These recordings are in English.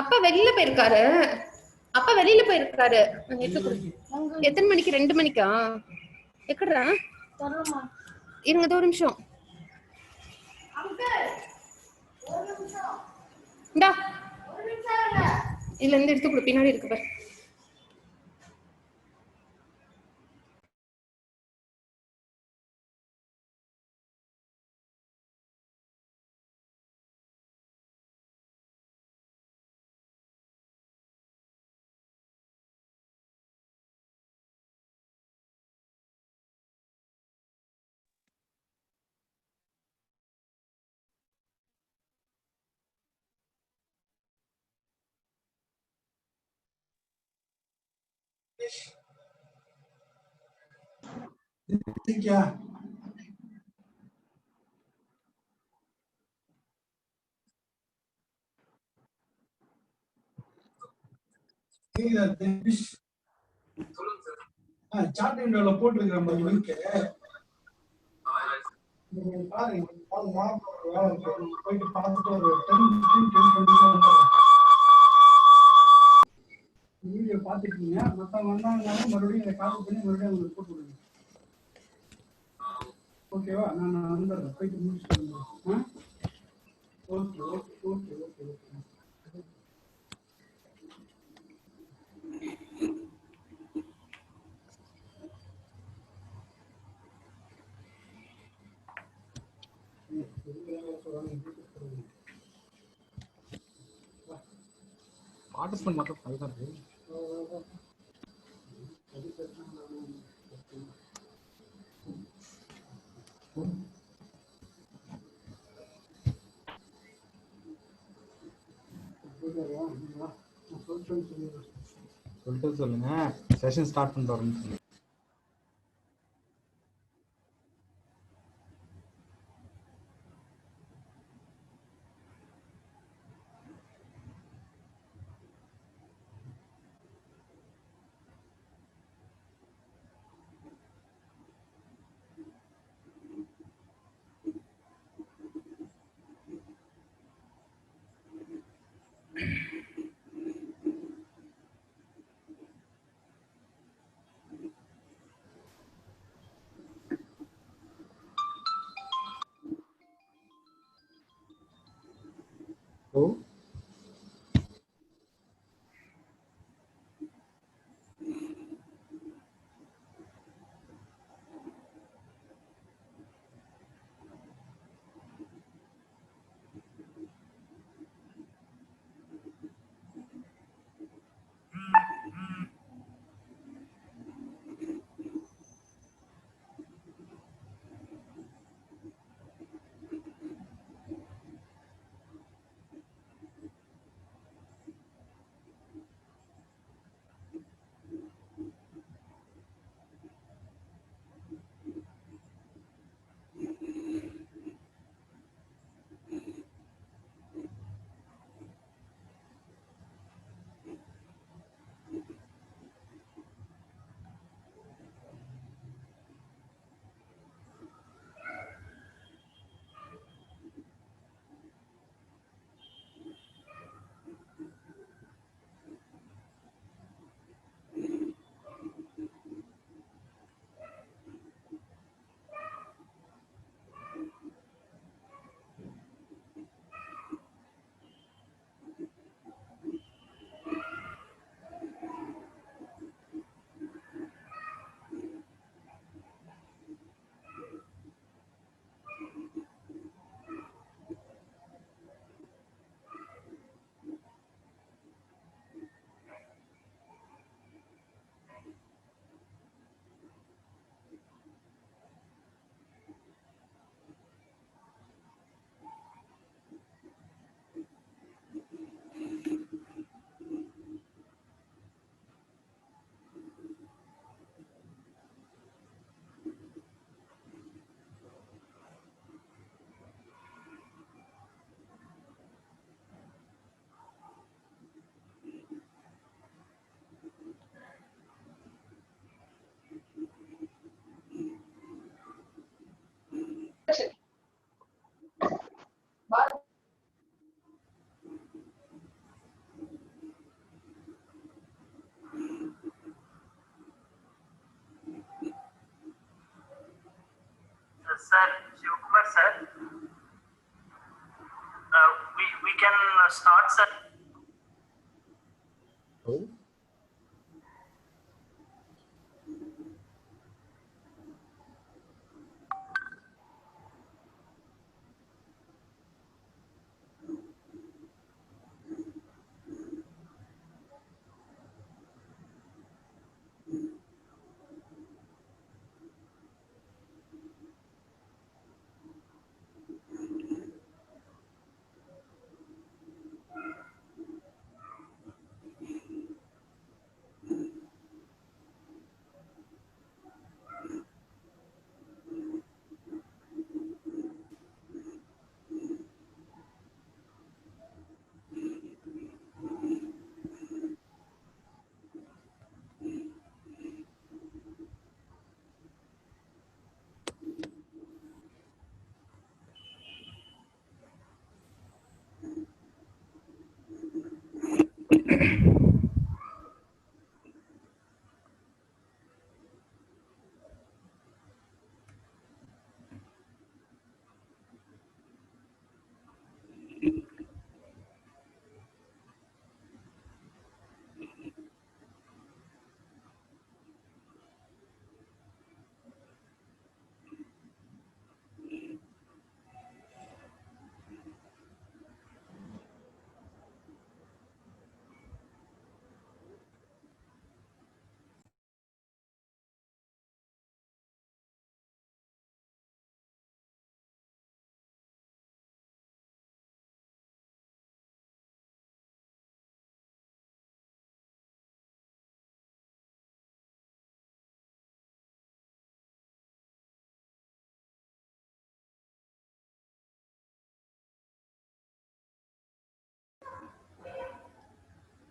அப்பா வெளியில போயிருக்காரு. அப்பா வெளியில போயிருக்காரு. எத்தனை மணிக்கு? 2 மணிக்கா? எக்கடா இருங்க, ஒரு நிமிஷம். இந்தா இதுல இருந்து எடுத்து கொடு, பின்னாடி இருக்கு பாரு. क्या சாட் விண்டோல போட்டுருக்கிற மாதிரி லிங்க் பாருங்க, போயிட்டு பார்த்துட்டு ஒரு 10-15 வீடியோ பார்த்துருக்கீங்க. மற்றவங்க வந்தாங்கனாலும் மறுபடியும் இதை காப்பி பண்ணி மறுபடியும் உங்களுக்கு போட்டு விடுங்க. ஓகேவா? நான் வந்துடுறேன், போயிட்டு முடிச்சுட்டு வந்துடுறேன். Okay okay okay okay okay. Participant மட்டும் 5 தான் இருக்கு. சொல்லிட்டு சொல்லுங்க, செஷன் ஸ்டார்ட் பண்ணிட்டு வரேன்னு சொல்லுங்க. ஓ Sir, Shivkumar sir, we can start, sir. Oh.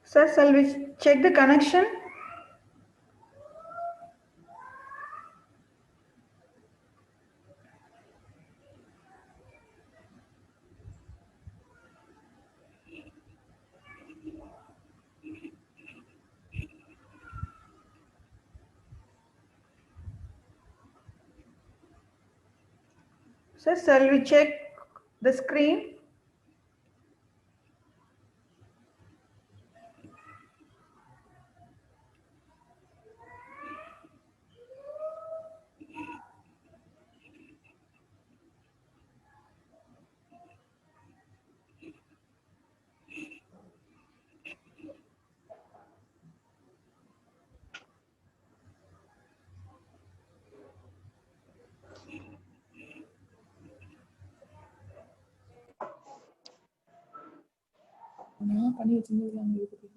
Sir, shall we check the connection? Sir, shall we check the screen? பண்ணி வச்சிருந்ததுல அவங்க இருக்கு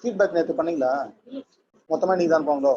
ஃபீட்பேக் நேற்று பண்ணீங்களா? மொத்தமாக நீங்கள் தான் போங்களோ?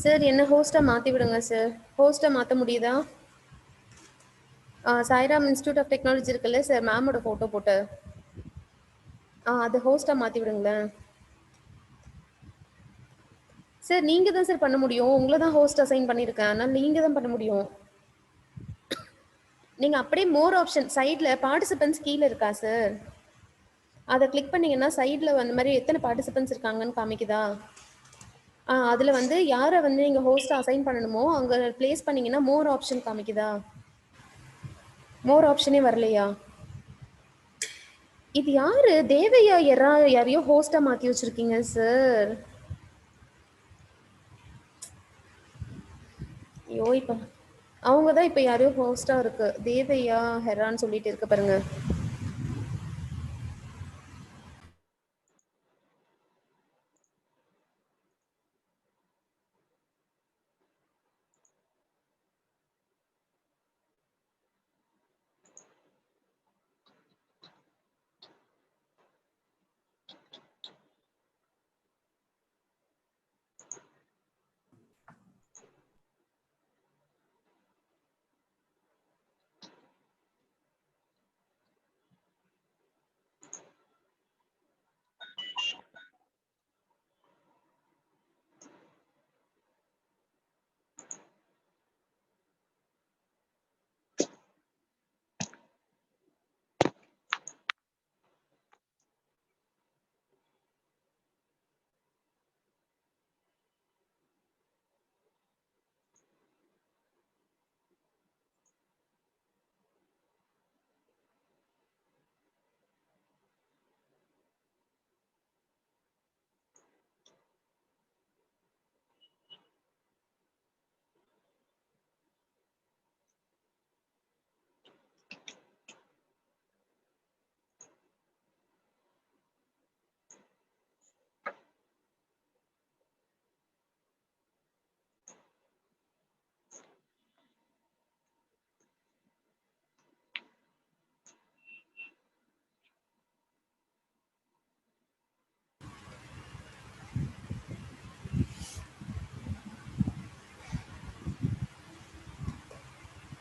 சார் என்ன ஹோஸ்டா மாத்தி விடுங்க சார். ஹோஸ்டா மாத்த முடியுதா? சாய்ராம் இன்ஸ்டியூட் ஆஃப் டெக்னாலஜி இருக்குல்ல சார், மேமோட ஃபோட்டோ போட்டு அது ஹோஸ்டா மாத்தி விடுங்களேன் சார். நீங்க தான் சார் பண்ண முடியும். உங்களை தான் ஹோஸ்ட் அசைன் பண்ணியிருக்கேன், அதனால நீங்க தான் பண்ண முடியும். நீங்க அப்படியே மோர் ஆப்ஷன் சைடில் பார்ட்டிசிபென்ட்ஸ் கீழே இருக்கா சார், அதை கிளிக் பண்ணீங்கன்னா சைடில் அந்த மாதிரி எத்தனை பார்ட்டிசிபென்ட்ஸ் இருக்காங்கன்னு காமிக்குதா? அதில் வந்து யாரை வந்து நீங்கள் ஹோஸ்ட் அசைன் பண்ணணுமோ அங்கே ப்ளேஸ் பண்ணீங்கன்னா மோர் ஆப்ஷன் காமிக்குதா? மோர் ஆப்ஷனே வரலையா? இது யாரு தேவையா யாரையோ ஹோஸ்டா மாத்தி வச்சிருக்கீங்க சார். ஐயோ, இப்ப அவங்க தான் இப்ப யாரையோ ஹோஸ்டா இருக்கு, தேவையா ஹெரான்னு சொல்லிட்டு இருக்கு பாருங்க.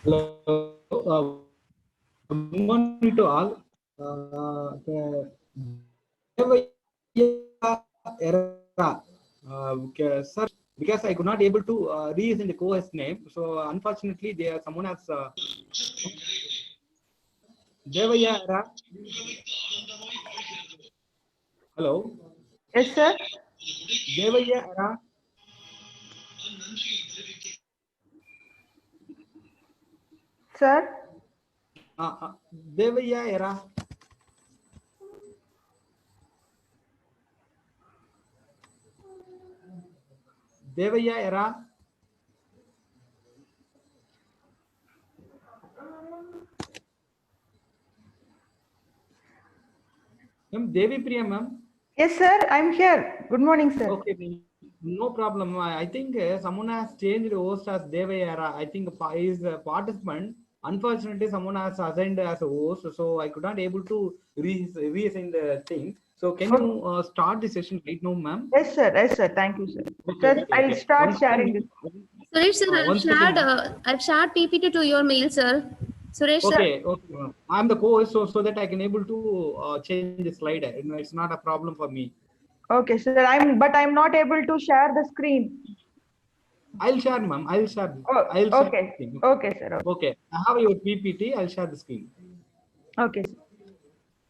Hello. Good morning to all. Sir, because I could not able to reason the co-host name, so unfortunately, someone has Devaya Era. Hello. Yes, sir. Devaya Era. Sir. Devaya Era. Devaya Era. Ma'am, Devi Priya, ma'am. Yes, sir. I'm here. Good morning, sir. Okay, no problem. I think someone has changed the host as Devaya Era. I think is a participant. Unfortunately, someone has assigned as a host, so I could not able to reassign the thing. So can you start the session right now, ma'am? Yes, sir. Yes, sir. Thank you, sir. Okay, Sir, I'll start sharing this. Suresh sir, I've shared PPT to your mail, sir. Suresh sir. Okay. I'm the co-host, so that I can able to change the slide. It's not a problem for me. Okay, sir. I'm not able to share the screen. I'll share, ma'am. I'll share. Okay. Okay, sir. Okay. I have your PPT. I'll share the screen. Okay, sir.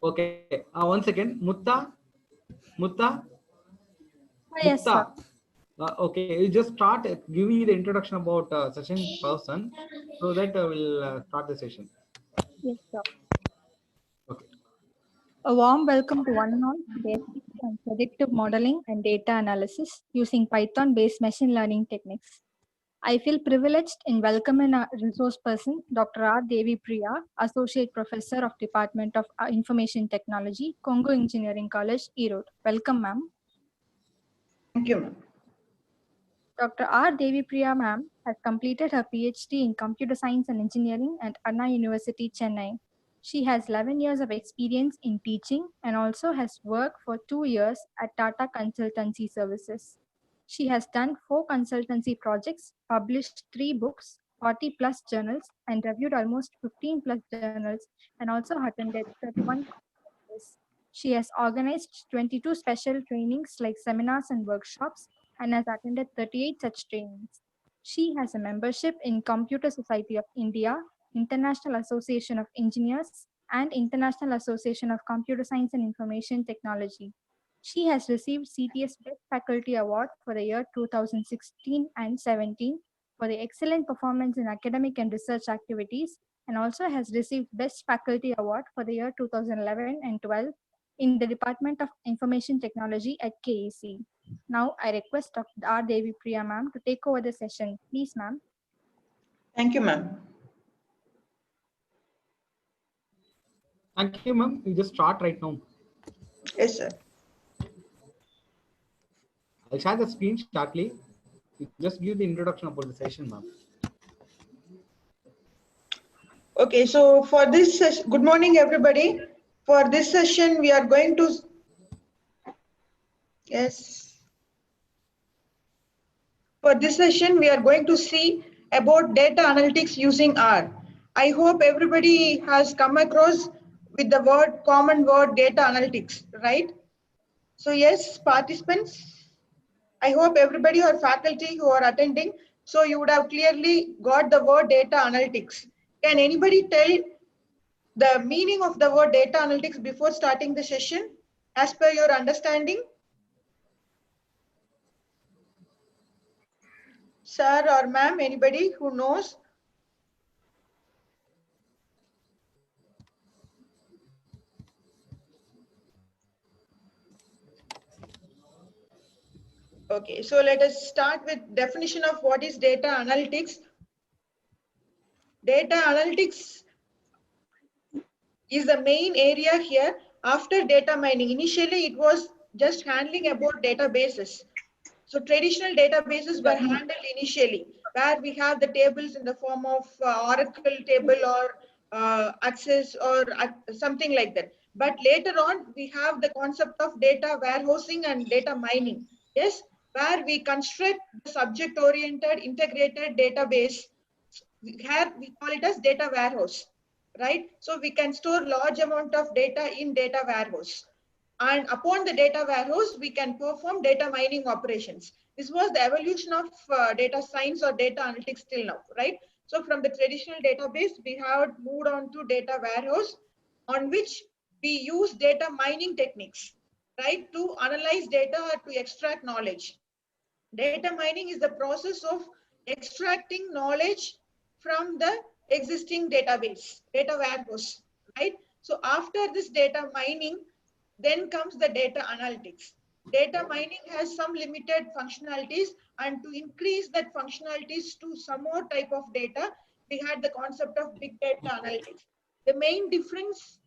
Okay. One second. Mutta. Yes, sir. Okay. You just start giving the introduction about session person, so that we'll start the session. Yes, sir. Okay. A warm welcome to one and all. Basics on predictive modeling and data analysis using Python-based machine learning techniques. I feel privileged in welcoming our resource person, Dr. R. Devi Priya, Associate Professor of Department of Information Technology, Congo Engineering College, Erode. Welcome, ma'am. Thank you, ma'am. Dr. R. Devi Priya, ma'am, has completed her PhD in Computer Science and Engineering at Anna University, Chennai. She has 11 years of experience in teaching and also has worked for 2 years at Tata Consultancy Services. She has done 4 consultancy projects, published 3 books, 40 plus journals, and reviewed almost 15 plus journals, and also attended 31 conferences. She has organized 22 special trainings like seminars and workshops and has attended 38 such trainings. She has a membership in Computer Society of India, International Association of Engineers, and International Association of Computer Science and Information Technology. She has received CTS Best Faculty Award for the year 2016 and 17 for the excellent performance in academic and research activities, and also has received Best Faculty Award for the year 2011 and 12 in the Department of Information Technology at KEC. Now I request Dr. R. Devi Priya ma'am to take over the session. Please, ma'am. Thank you, ma'am. Thank you, ma'am. You just start right now. Yes, sir. I'll share the screen shortly. You just give the introduction about the session, ma'am. Okay, so for this session, good morning, everybody. For this session, we are going to, yes. For this session, we are going to see about data analytics using R. I hope everybody has come across with the word, common word, data analytics, right? So yes, participants, I hope everybody or faculty who are attending, so you would have clearly got the word data analytics. Can anybody tell the meaning of the word data analytics before starting the session as per your understanding? Sir or ma'am, anybody who knows? Okay, so let us start with definition of what is data analytics. Data analytics is the main area here after data mining. Initially, it was just handling about databases. So traditional databases were handled initially, where we have the tables in the form of Oracle table or Access or something like that. But later on, we have the concept of data warehousing and data mining. Yes, where we construct the subject-oriented integrated database. Here we call it as data warehouse, right? So we can store large amount of data in data warehouse. And upon the data warehouse, we can perform data mining operations. This was the evolution of data science or data analytics till now, right? So from the traditional database, we have moved on to data warehouse, on which we use data mining techniques, right? To analyze data or to extract knowledge. Data mining is the process of extracting knowledge from the existing database, data warehouse, right? So after this data mining, then comes the data analytics. Data mining has some limited functionalities, and to increase that functionalities to some more type of data, we had the concept of big data analytics. The main difference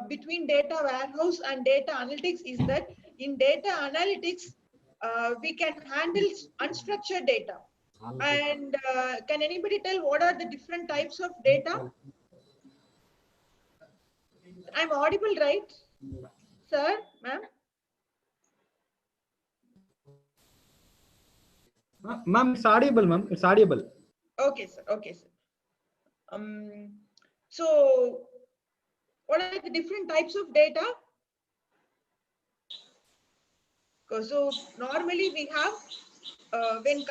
between data warehouse and data analytics is that in data analytics, we can handle unstructured data. And can anybody tell what are the different types of data? I'm audible, right? Sir, ma'am? Ma'am, it's audible, ma'am. It's audible. Okay, sir. Okay, sir. So what are the different types of data? So normally we have when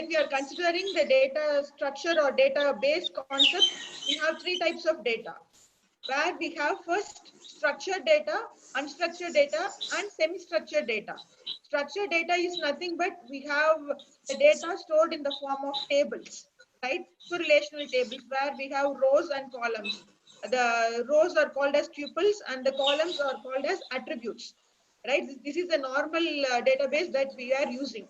we are considering the data structure or database concept, we have 3 types of data, where we have first structured data, unstructured data, and semi-structured data. Structured data is nothing but we have the data stored in the form of tables, right? So relational tables where we have rows and columns. The rows are called as tuples and the columns are called as attributes, right? This is a normal database that we are using.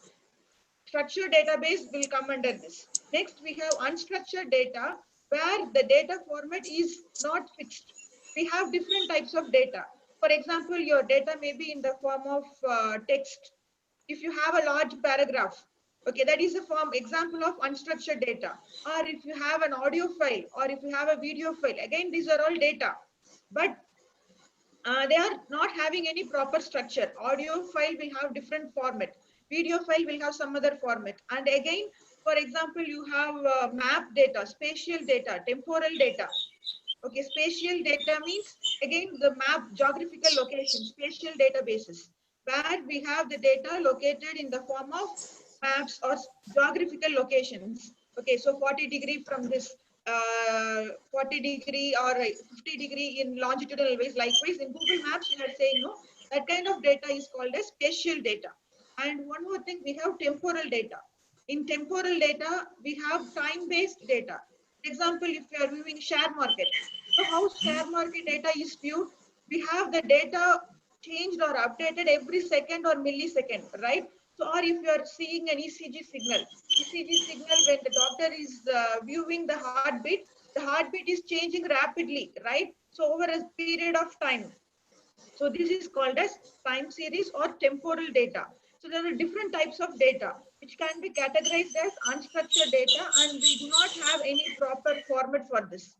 Structured database will come under this. Next, we have unstructured data where the data format is not fixed. We have different types of data. For example, your data may be in the form of text. If you have a large paragraph, okay, that is a form example of unstructured data. Or if you have an audio file or if you have a video file, again, these are all data. But they are not having any proper structure. Audio file will have different format. PDF file will have some other format. And again, for example, you have map data, spatial data, temporal data. Okay, spatial data means again the map geographical location, spatial databases, where we have the data located in the form of maps or geographical locations. Okay, so 40 degree from this 40 degree or 50 degree in longitudinal ways. Likewise, in Google Maps, we are saying no, that kind of data is called as spatial data. And one more thing, we have temporal data. In temporal data, we have time-based data. For example, if you are viewing share market, so how share market data is viewed, we have the data changed or updated every second or millisecond, right? So, or if you are seeing an ECG signal when the doctor is viewing the heartbeat is changing rapidly, right? So over a period of time. So this is called as time series or temporal data. So there are different types of data which can be categorized as unstructured data, and we do not have any proper format for this,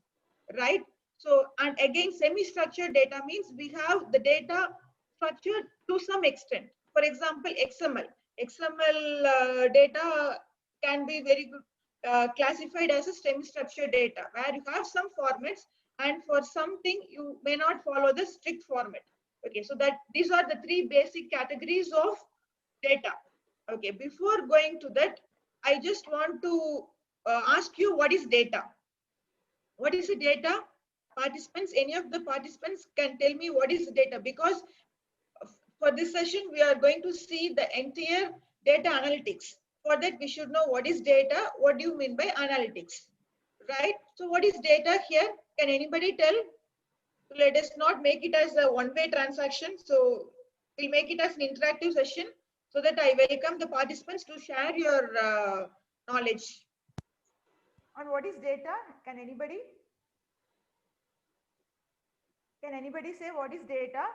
right? So, and again, semi-structured data means we have the data structured to some extent. For example, XML. XML data can be very good classified as a semi-structured data, where you have some formats, and for something you may not follow the strict format. Okay, so that these are the three basic categories of data. Okay, before going to that, I just want to ask you, what is data? What is the data? Participants, any of the participants can tell me what is the data, because for this session, we are going to see the entire data analytics. For that, we should know what is data, what do you mean by analytics, right? So what is data here? Can anybody tell? Let us not make it as a one-way transaction. So we'll make it as an interactive session, so that I welcome the participants to share your knowledge. On what is data? Can anybody say what is data?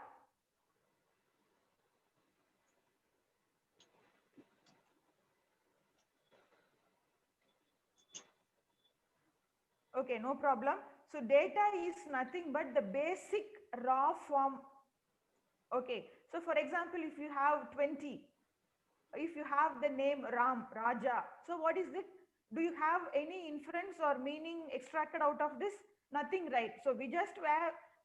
Okay, no problem. So data is nothing but the basic raw form. Okay, so for example, if you have 20, if you have the name Ram, Raja, so what is it? Do you have any inference or meaning extracted out of this? Nothing, right? So we just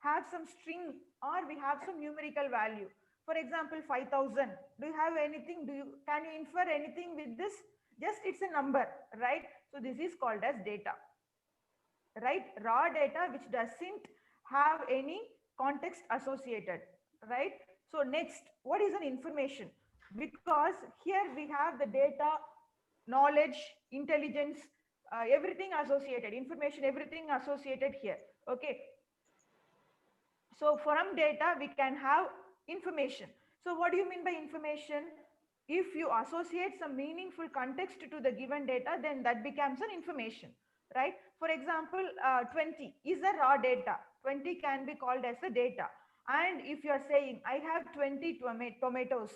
have some string, or we have some numerical value. For example, 5,000. Do you have anything? Can you infer anything with this? Just it's a number, right? So this is called as data, right? Raw data which doesn't have any context associated, right? So next, what is an information? Because here we have the data, knowledge, intelligence, everything associated, information, everything associated here. Okay. So from data, we can have information. So what do you mean by information? If you associate some meaningful context to the given data, then that becomes an information, right? For example, 20 is a raw data. 20 can be called as a data. And if you are saying, I have 20 tomatoes,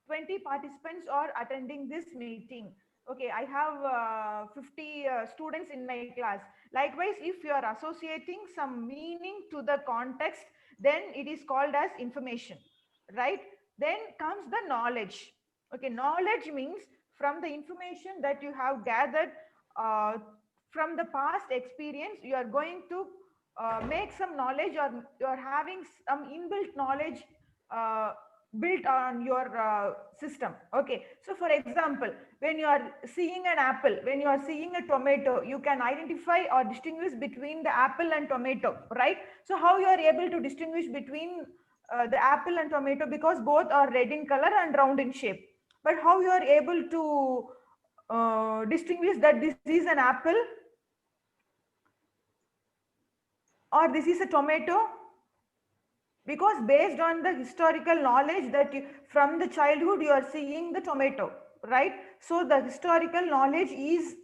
20 participants are attending this meeting. Okay, I have 50 students in my class. Likewise, if you are associating some meaning to the context, then it is called as information, right? Then comes the knowledge. Okay, knowledge means from the information that you have gathered from the past experience, you are going to make some knowledge, or you are having some inbuilt knowledge built on your system. Okay, so for example, when you are seeing an apple, when you are seeing a tomato, you can identify or distinguish between the apple and tomato, right? So how you are able to distinguish between the apple and tomato? Because both are red in color and round in shape. But how you are able to distinguish that this is an apple or this is a tomato? Because based on the historical knowledge that from the childhood you are seeing the tomato, right? So the historical knowledge is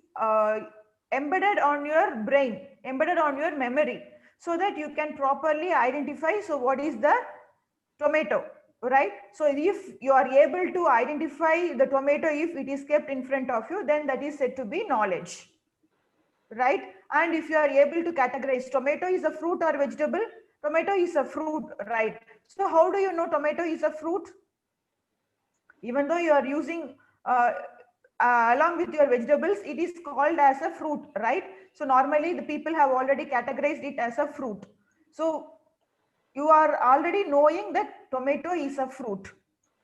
embedded on your brain, embedded on your memory, so that you can properly identify. So what is the tomato, right? So if you are able to identify the tomato, if it is kept in front of you, then that is said to be knowledge, right? And if you are able to categorize tomato is a fruit or vegetable, tomato is a fruit, right? So how do you know tomato is a fruit? Even though you are using along with your vegetables, it is called as a fruit, right? So normally the people have already categorized it as a fruit. So you are already knowing that tomato is a fruit,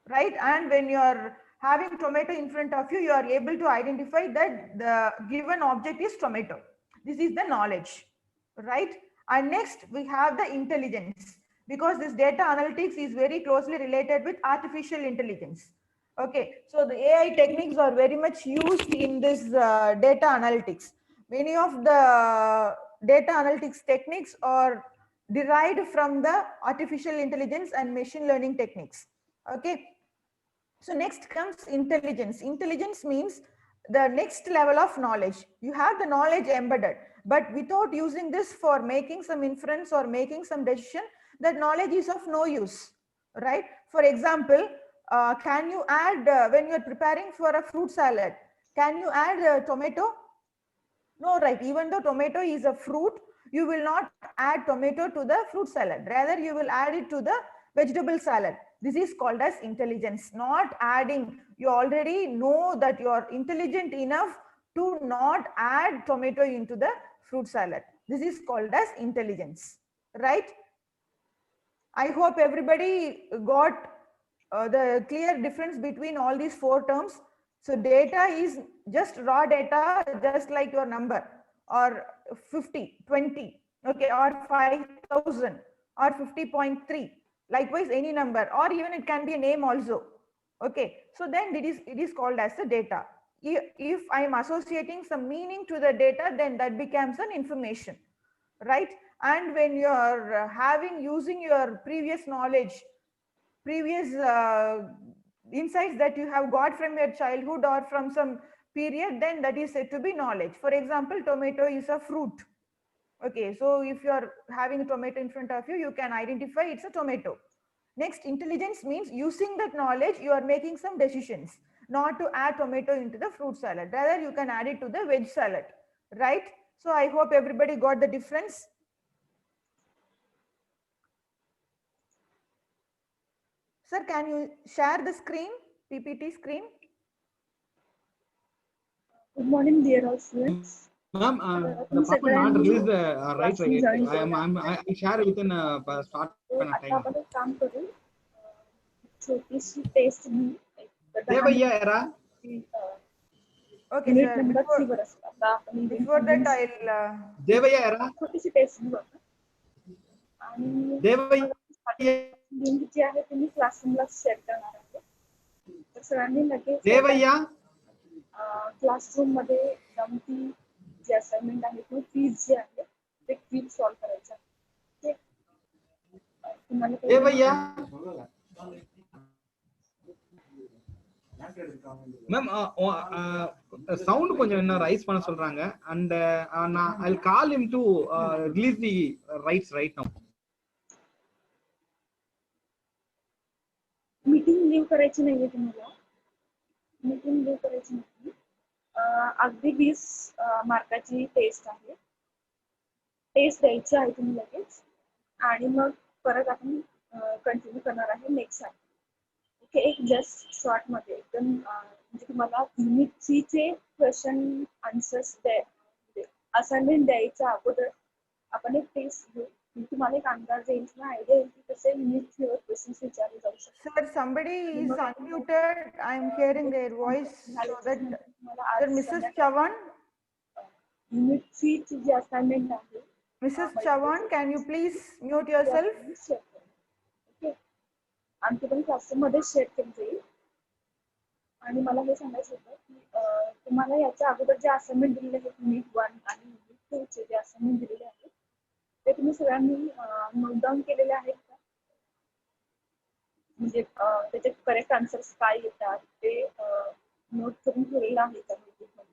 right? And when you are having tomato in front of you, you are able to identify that the given object is tomato. This is the knowledge, right? And next we have the intelligence, because this data analytics is very closely related with artificial intelligence. Okay, so the AI techniques are very much used in this data analytics. Many of the data analytics techniques are derived from the artificial intelligence and machine learning techniques. Okay, so next comes intelligence. Intelligence means the next level of knowledge. You have the knowledge embedded, but without using this for making some inference or making some decision, that knowledge is of no use, right? For example, can you add, when you're preparing for a fruit salad, can you add tomato? No, right? Even though tomato is a fruit, you will not add tomato to the fruit salad. Rather, you will add it to the vegetable salad. This is called as intelligence, not adding. You already know that you are intelligent enough to not add tomato into the fruit salad. This is called as intelligence, right? I hope everybody got the clear difference between all these four terms. So data is just raw data, just like your number, or 50, 20, okay, or 5,000, or 50.3. Likewise, any number, or even it can be a name also. Okay, so then it is called as the data. If I am associating some meaning to the data, then that becomes an information, right? And when you are using your previous knowledge, previous insights that you have got from your childhood or from some period, then that is said to be knowledge. For example, tomato is a fruit. Okay, so if you are having a tomato in front of you, you can identify it's a tomato. Next, intelligence means using that knowledge, you are making some decisions, not to add tomato into the fruit salad. Rather, you can add it to the veg salad, right? So I hope everybody got the difference. Sir, can you share the screen, PPT screen? Good morning, dear all students. Ma'am, the password not released right away. I share within start time. आपण एक काम करू, छोटीशी test घेऊ. Devaiah era. Okay, Unit sir. number 3 वर असतो. आता आपण Before that, I'll. Devaiah era. छोटीशी टेस्ट घेऊ आपण. आणि देवय्या लिंक जी आहे ती मी क्लासरूमला शेअर करणार आहे. तर सरांनी लगेच देवय्या क्लासरूम मध्ये जाऊन ती जी असाइनमेंट आहे किंवा क्विज जी आहे ते क्विज सॉल्व्ह करायचं आहे. तुम्हाला देवय्या மேம் சவுண்ட் கொஞ்சம் என்ன ரைஸ் பண்ண சொல்றாங்க and I'll call him to release the rights right now. Meeting leave करायची नाहीये तुम्हाला. मीटिंग लीव करायची नाही. अगदी 20 मार्काची टेस्ट आहे. टेस्ट द्यायची आहे तुम्ही लगेच आणि मग परत आपण कंटिन्यू करणार आहे नेक्स्ट आहे. ओके, एक जस्ट शॉर्ट मध्ये एकदम म्हणजे तुम्हाला युनिट 3 चे क्वेश्चन आन्सर्स असाइनमेंट द्यायच्या अगोदर आपण एक टेस्ट घेऊ. तुम्हाला एक अंदाज येईल किंवा आयडिया येईल की कसे युनिट 3 वर क्वेश्चन्स विचारले जाऊ शकतात. Sir, somebody is unmuted. I am hearing their voice. So that, sir, Mrs. Chavan. Unit 3 ची जी असाइनमेंट आहे. Mrs. Chavan, can you please mute yourself? Okay, आमची पण क्लासरूम मध्ये शेअर केली जाईल. आणि मला हे सांगायचं होतं की तुम्हाला याच्या अगोदर जे असाइनमेंट दिलेले आहेत युनिट 1 आणि युनिट 2 चे जे असाइनमेंट दिलेले आहेत ते तुम्ही सगळ्यांनी नोट डाऊन केलेले आहेत का? म्हणजे त्याचे करेक्ट आन्सर्स काय येतात ते नोट करून ठेवलेलं आहे का नोटबुकमध्ये?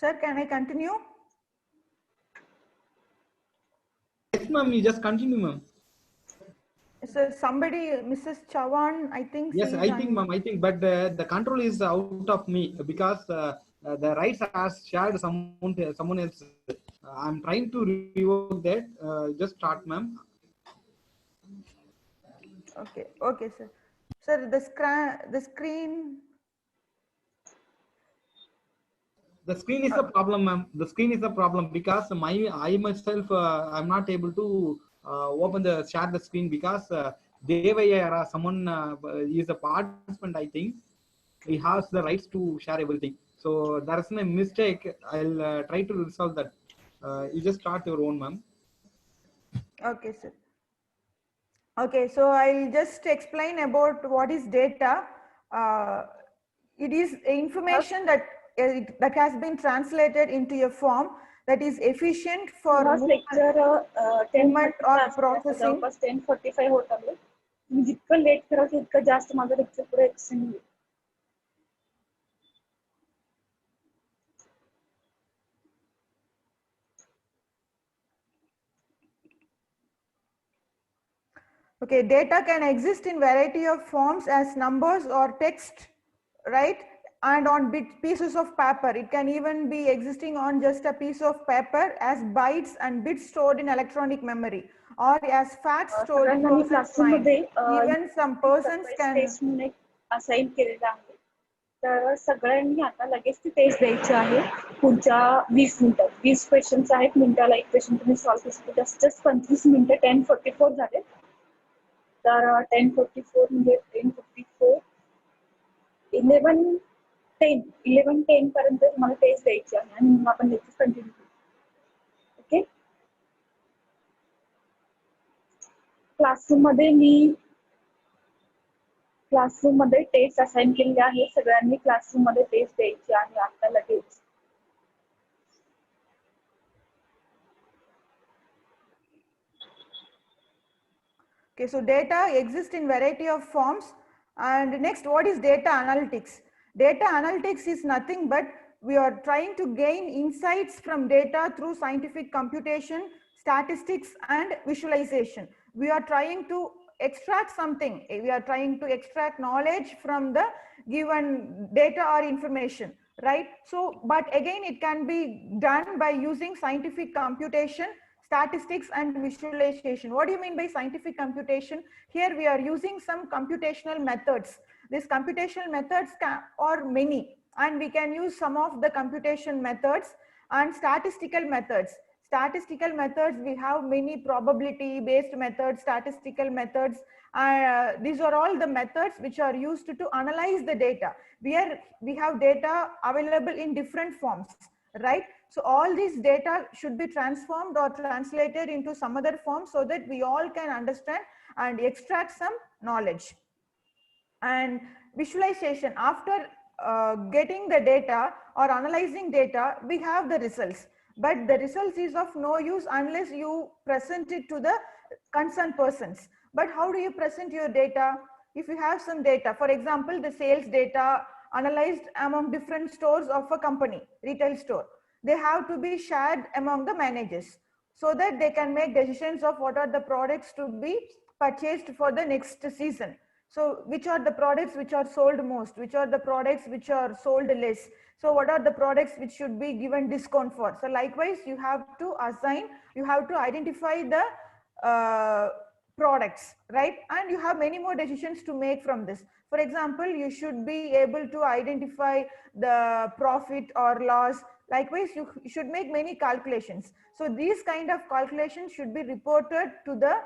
Sir, can I continue? Yes ma'am, you just continue ma'am. So somebody, Mrs. Chavan, I think. Yes, she's I think, ma'am, I think, but the control is out of me because the rights has shared someone else. I'm trying to revoke that. Just start, ma'am. Okay, okay, sir. Sir, the screen. The screen is the problem, ma'am. The screen is the problem because I myself I'm not able to open the share the screen because Devayara, someone is a participant. I think he has the rights to share everything. So there is a mistake. I'll try to resolve that. You just start your own, ma'am. Okay, sir. Okay, so I'll just explain about what is data. It is information that that has been translated into a form that is efficient for lecture 10 or processing. 10:45 होत आहे. मी जितकं late कराल तितकं जास्त माझं lecture पुढे extend होईल. Okay, data can exist in variety of forms as numbers or text, right? And on pieces of paper. It can even be existing on just a piece of paper as bytes and bits stored in electronic memory, or as facts stored in process line. Even some persons can. Assign केलेलं आहे. तर सगळ्यांनी आता लगेच ती test द्यायची आहे पुढच्या 20 मिनिटात. 20 क्वेश्चन्स आहेत, मिनिटाला एक क्वेश्चन तुम्ही सॉल्व्ह करू शकता. जस्ट 25 मिनिटं. 10:44 झाले. तर 10:44 म्हणजे 10:54 11:10 पर्यंत तुम्हाला टेस्ट द्यायची आहे आणि मग आपण लेक्चर कंटिन्यू करू. ओके. क्लासरूम मध्ये टेस्ट असाइन केलेली आहे. सगळ्यांनी क्लासरूम मध्ये टेस्ट द्यायची आहे आता लगेच. Okay, so data exists in variety of forms. And next, what is data analytics? Data analytics is nothing but we are trying to gain insights from data through scientific computation, statistics, and visualization. We are trying to extract something. We are trying to extract knowledge from the given data or information, right? So, but again, it can be done by using scientific computation, statistics, and visualization. What do you mean by scientific computation? Here we are using some computational methods. These computational methods are many, and we can use some of the computation methods and statistical methods. Statistical methods, we have many probability based methods, statistical methods. These are all the methods which are used to analyze the data. We have data available in different forms, right? So all these data should be transformed or translated into some other form so that we all can understand and extract some knowledge. And visualization, after getting the data or analyzing data, we have the results. But the results is of no use unless you present it to the concerned persons. But how do you present your data? If you have some data, for example, the sales data analyzed among different stores of a company, retail store, they have to be shared among the managers so that they can make decisions of what are the products to be purchased for the next season. So which are the products which are sold most, which are the products which are sold less. So what are the products which should be given discount for? So likewise, you have to assign, you have to identify the products, right? And you have many more decisions to make from this. For example, you should be able to identify the profit or loss. Likewise, you should make many calculations. So these kind of calculations should be reported to the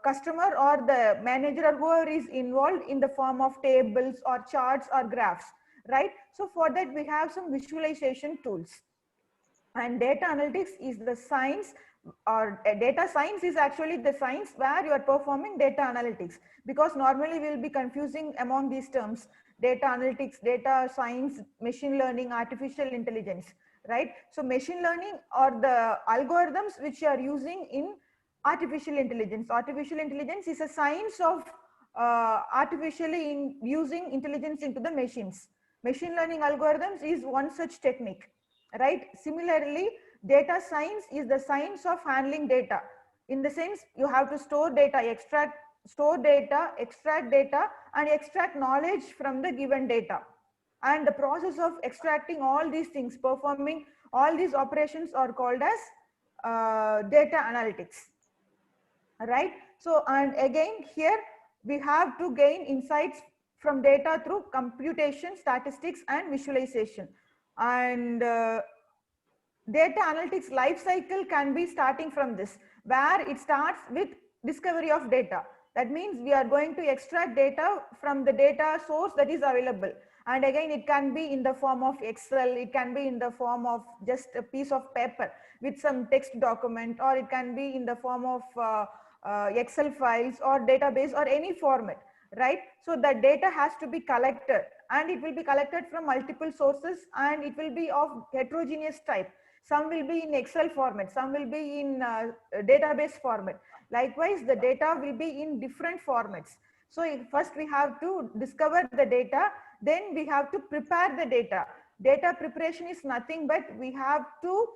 customer or the manager or whoever is involved in the form of tables or charts or graphs, right? So for that, we have some visualization tools. And data analytics is the science, or data science is actually the science where you are performing data analytics, because normally we'll be confusing among these terms: data analytics, data science, machine learning, artificial intelligence, right? So machine learning are the algorithms which you are using in artificial intelligence. Artificial intelligence is a science of artificially using intelligence into the machines. Machine learning algorithms is one such technique, right? Similarly, data science is the science of handling data. In the sense, you have to store data, extract store data, extract data, and extract knowledge from the given data. And the process of extracting all these things, performing all these operations are called as data analytics, right? So, and again here we have to gain insights from data through computation, statistics, and visualization. And data analytics life cycle can be starting from this, where it starts with discovery of data. That means we are going to extract data from the data source that is available. And again, it can be in the form of Excel, it can be in the form of just a piece of paper with some text document, or it can be in the form of Excel files or database or any format, right? So the data has to be collected, and it will be collected from multiple sources, and it will be of heterogeneous type. Some will be in Excel format, some will be in database format. Likewise, the data will be in different formats. So first we have to discover the data, then we have to prepare the data. Data preparation is nothing but we have to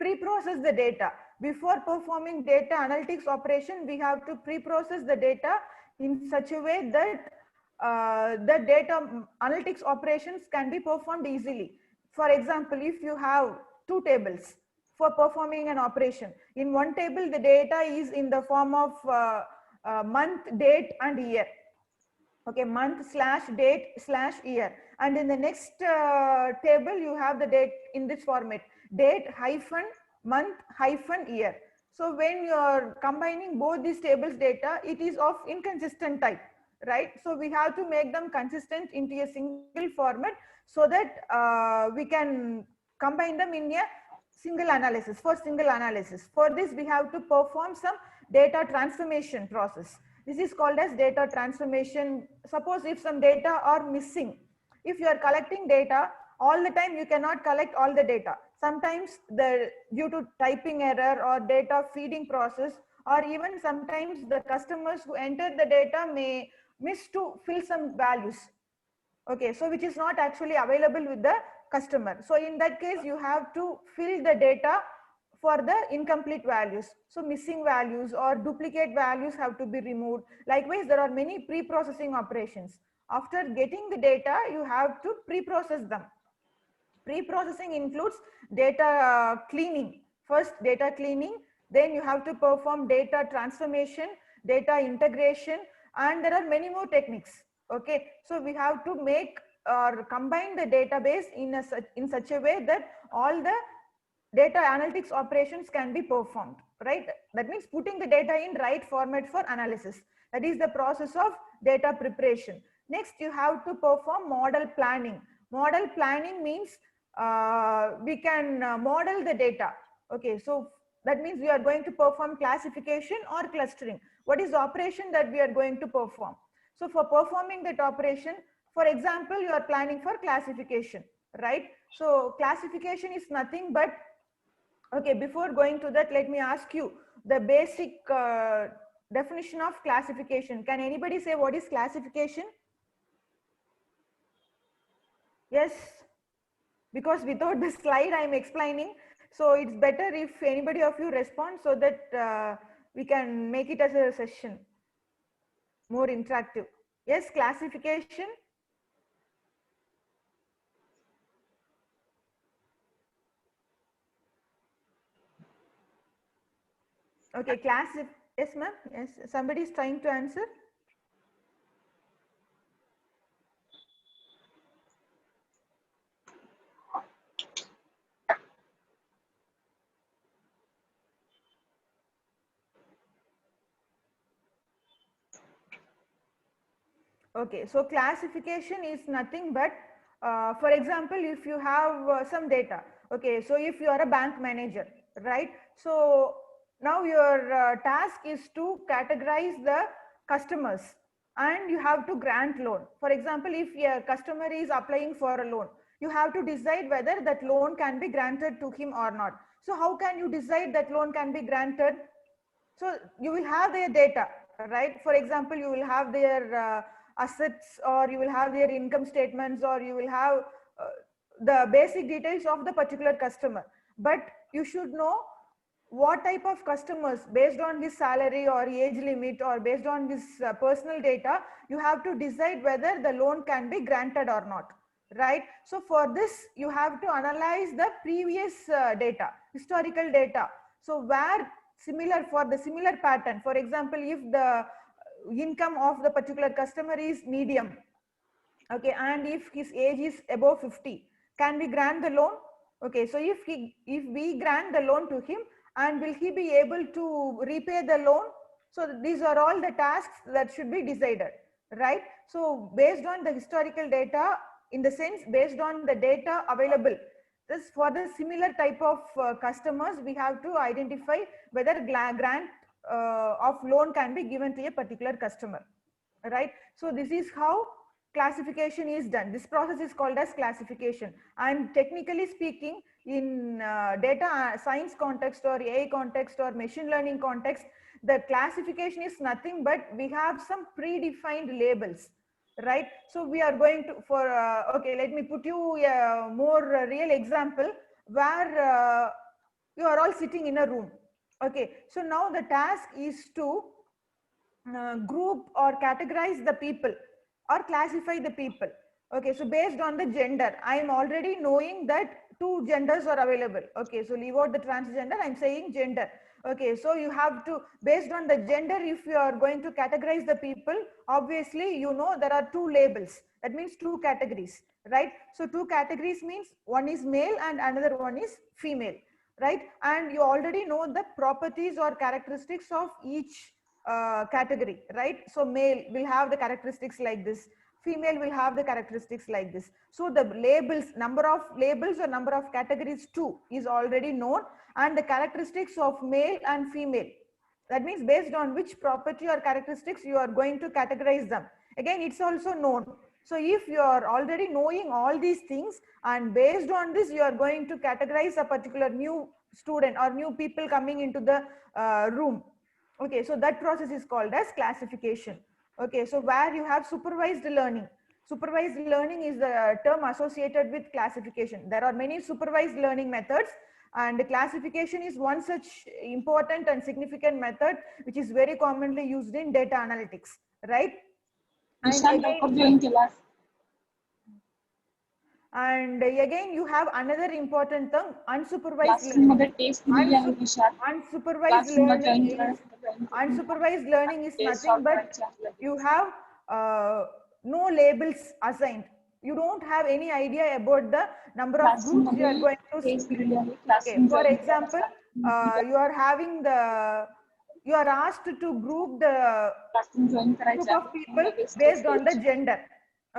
pre-process the data. Before performing data analytics operation, we have to pre-process the data in such a way that the data analytics operations can be performed easily. For example, if you have two tables for performing an operation, in one table the data is in the form of month, date, and year. Okay, month slash date slash year. And in the next table, you have the date in this format, date hyphen month hyphen year. So when you are combining both these tables data, it is of inconsistent type, right? So we have to make them consistent into a single format so that we can combine them in a single analysis, for single analysis. For this, we have to perform some data transformation process. This is called as data transformation. Suppose if some data are missing, if you are collecting data all the time, you cannot collect all the data. Sometimes due to typing error or data feeding process, or even sometimes the customers who enter the data may miss to fill some values. Okay, so which is not actually available with the customer. So in that case, you have to fill the data for the incomplete values. So missing values or duplicate values have to be removed. Likewise, there are many pre-processing operations. After getting the data, you have to pre-process them. Pre-processing includes data cleaning. First, data cleaning, then you have to perform data transformation, data integration, and there are many more techniques. Okay, so we have to make or combine the database in such a way that all the data analytics operations can be performed, right? That means putting the data in right format for analysis. That is the process of data preparation. Next, you have to perform model planning. Model planning means we can model the data. Okay, so that means we are going to perform classification or clustering. What is the operation that we are going to perform? So for performing that operation, for example, you are planning for classification, right? So classification is nothing but, okay, before going to that, let me ask you the basic definition of classification. Can anybody say what is classification? Yes, because without the slide I am explaining, so it's better if anybody of you respond so that we can make it as a session more interactive. Yes, classification. Okay, yes ma'am, yes, somebody is trying to answer. Okay, so classification is nothing but, for example, if you have some data, okay, so if you are a bank manager, right? So now your task is to categorize the customers and you have to grant loan. For example, if a customer is applying for a loan, you have to decide whether that loan can be granted to him or not. So how can you decide that loan can be granted? So you will have their data, right? For example, you will have their assets, or you will have their income statements, or you will have the basic details of the particular customer. But you should know what type of customers based on his salary or age limit or based on his personal data, you have to decide whether the loan can be granted or not, right? So for this, you have to analyze the previous data, historical data. So where similar for the similar pattern, for example, if the income of the particular customer is medium, okay, and if his age is above 50, can we grant the loan? Okay, so if we grant the loan to him, and will he be able to repay the loan? So these are all the tasks that should be decided, right? So based on the historical data, in the sense based on the data available, this for the similar type of customers, we have to identify whether grant of loan can be given to a particular customer, right? So this is how classification is done. This process is called as classification. And technically speaking, in data science context or AI context or machine learning context, the classification is nothing but we have some predefined labels, right? So we are going to, for okay, let me put you a more real example where you are all sitting in a room. Okay, so now the task is to group or categorize the people or classify the people. Okay, so based on the gender, I am already knowing that 2 genders are available. Okay, so leave out the transgender, I'm saying gender. Okay, so you have to, based on the gender, if you are going to categorize the people, obviously, you know, there are 2 labels. That means 2 categories, right? So 2 categories means one is male and another one is female, right? And you already know the properties or characteristics of each category, right? So male will have the characteristics like this, female will have the characteristics like this. So the labels, number of labels or number of categories 2 is already known, and the characteristics of male and female, that means based on which property or characteristics you are going to categorize them, again it's also known. So if you are already knowing all these things, and based on this you are going to categorize a particular new student or new people coming into the room. Okay, so that process is called as classification. Okay, so where you have supervised learning. Supervised learning is the term associated with classification. There are many supervised learning methods, and classification is one such important and significant method which is very commonly used in data analytics, right? And again, you have another important term, unsupervised learning. Unsupervised learning is nothing but you have no labels assigned. You don't have any idea about the number of groups you are going to see. Okay, for example, you are asked to group the group of people based on the gender.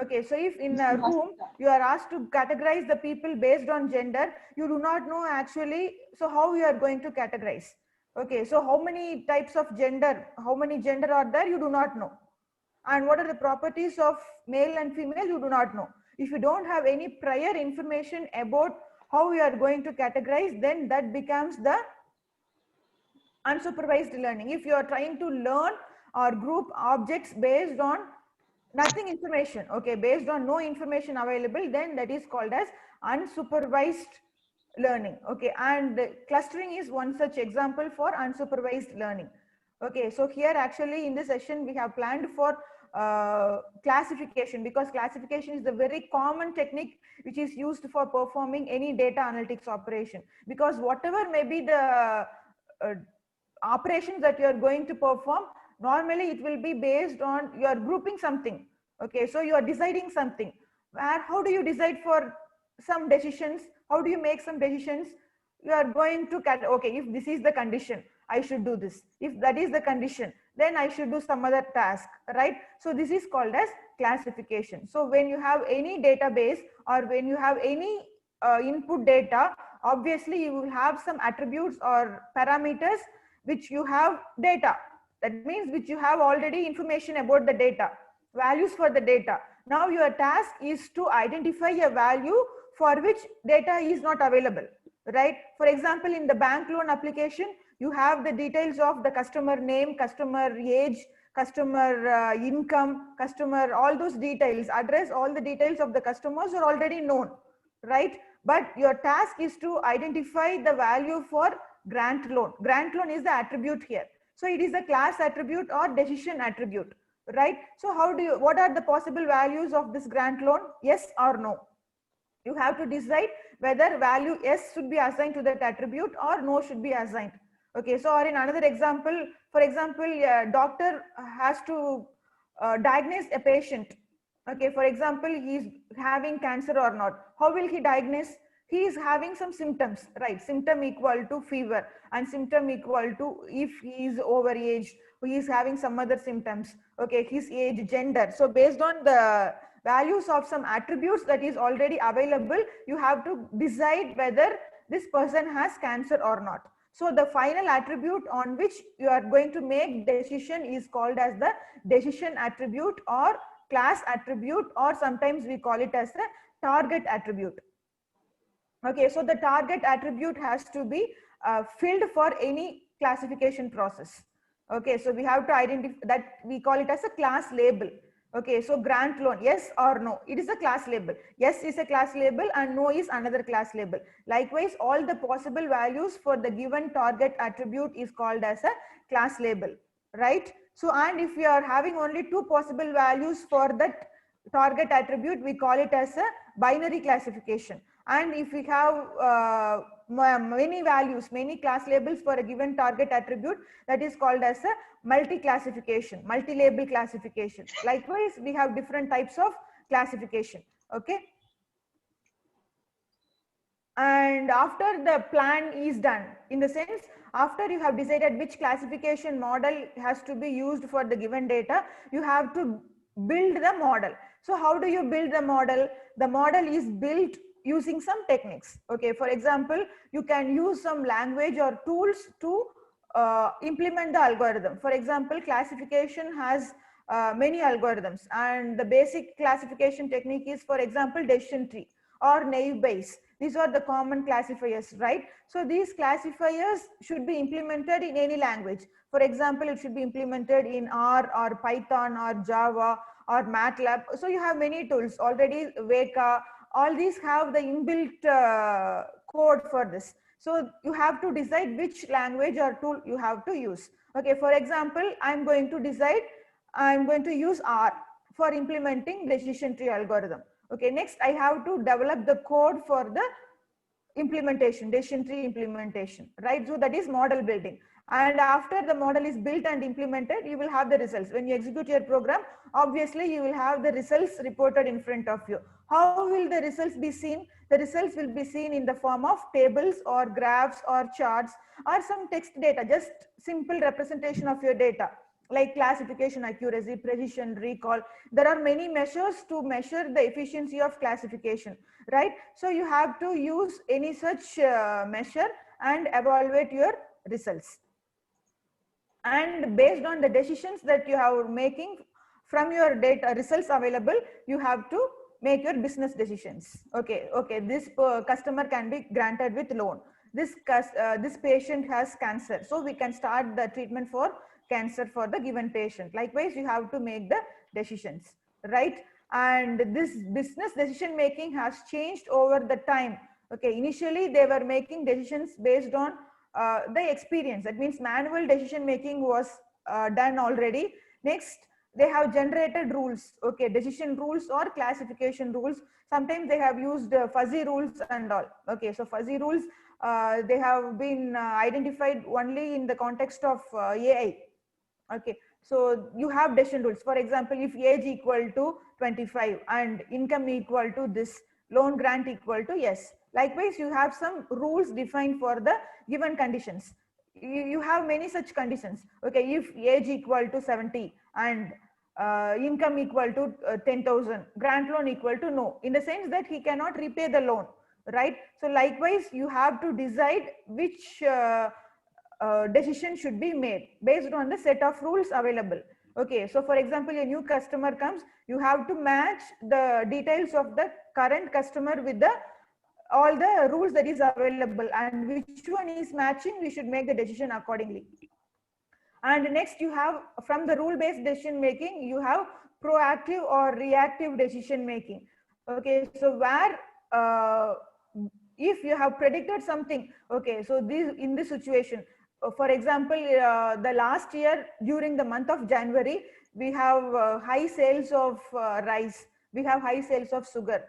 Okay, so if in a room you are asked to categorize the people based on gender, you do not know actually, so how you are going to categorize? Okay, so how many types of gender, how many gender are there, you do not know. And what are the properties of male and female, you do not know. If you don't have any prior information about how you are going to categorize, then that becomes the unsupervised learning. If you are trying to learn or group objects based on nothing information, okay, based on no information available, then that is called as unsupervised learning. Okay, and clustering is one such example for unsupervised learning. Okay, so here actually in this session we have planned for classification, because classification is the very common technique which is used for performing any data analytics operation, because whatever may be the operations that you are going to perform, normally it will be based on you are grouping something. Okay, so you are deciding something. How do you decide for some decisions? How do you make some decisions? You are going to okay, if this is the condition, I should do this. If that is the condition, then I should do some other task, right? So this is called as classification. So when you have any database or when you have any input data, obviously you will have some attributes or parameters which you have data. That means which you have already information about the data, values for the data. Now your task is to identify a value for which data is not available, right? For example, in the bank loan application, you have the details of the customer name, customer age, customer income, customer, all those details, address, all the details of the customers are already known, right? But your task is to identify the value for grant loan. Grant loan is the attribute here. So it is a class attribute or decision attribute, right? So what are the possible values of this grant loan? Yes or no? You have to decide whether value yes should be assigned to that attribute or no should be assigned. Okay, so or in another example, for example, a doctor has to diagnose a patient. Okay, for example, he is having cancer or not. How will he diagnose? He is having some symptoms, right? Symptom equal to fever and symptom equal to if he is overaged, he is having some other symptoms. Okay, his age, gender. So based on the values of some attributes that is already available, you have to decide whether this person has cancer or not. So the final attribute on which you are going to make decision is called as the decision attribute or class attribute, or sometimes we call it as a target attribute. Okay, so the target attribute has to be filled for any classification process. Okay, so we have to identify that, we call it as a class label. Okay, so grant loan, yes or no, it is a class label. Yes is a class label and no is another class label. Likewise, all the possible values for the given target attribute is called as a class label, right? So, and if we are having only two possible values for that target attribute, we call it as a binary classification. And if we have many values, many class labels for a given target attribute, that is called as a multi-classification, multi-label classification. Likewise, we have different types of classification. Okay. And after the plan is done, in the sense, after you have decided which classification model has to be used for the given data, you have to build the model. So how do you build the model? The model is built using some techniques. Okay, for example, you can use some language or tools to implement the algorithm. For example, classification has many algorithms, and the basic classification technique is, for example, decision tree or naive Bayes. These are the common classifiers, right? So these classifiers should be implemented in any language. For example, it should be implemented in R or Python or Java or MATLAB. So you have many tools already, Weka, all these have the inbuilt code for this. So you have to decide which language or tool you have to use. Okay, for example, I'm going to use R for implementing decision tree algorithm. Okay, next I have to develop the code for the implementation, decision tree implementation, right? So that is model building. And after the model is built and implemented, you will have the results. When you execute your program, obviously you will have the results reported in front of you. How will the results be seen? The results will be seen in the form of tables or graphs or charts or some text data, just simple representation of your data, like classification accuracy, precision, recall. There are many measures to measure the efficiency of classification, right? So you have to use any such measure and evaluate your results. And based on the decisions that you are making from your data results available, you have to make your business decisions. Okay, this customer can be granted with loan. This patient has cancer, so we can start the treatment for cancer for the given patient. Likewise, you have to make the decisions, right? And this business decision making has changed over the time. Okay, initially they were making decisions based on the experience. That means manual decision making was done already. Next, they have generated rules. Okay, decision rules or classification rules. Sometimes they have used fuzzy rules and all. Okay, so fuzzy rules, they have been identified only in the context of AI. Okay, so you have decision rules. For example, if age equal to 25 and income equal to this, loan grant equal to yes. Likewise, you have some rules defined for the given conditions. You have many such conditions. Okay, if age equal to 70 and income equal to 10,000, grant loan equal to no, in the sense that he cannot repay the loan, right? So likewise, you have to decide which decision should be made based on the set of rules available. Okay, so for example, a new customer comes, you have to match the details of the current customer with the all the rules that is available, and which one is matching, we should make the decision accordingly. And next, you have, from the rule based decision making, you have proactive or reactive decision making. Okay, so where if you have predicted something, okay, so this in this situation, for example, the last year during the month of January, we have high sales of rice, we have high sales of sugar.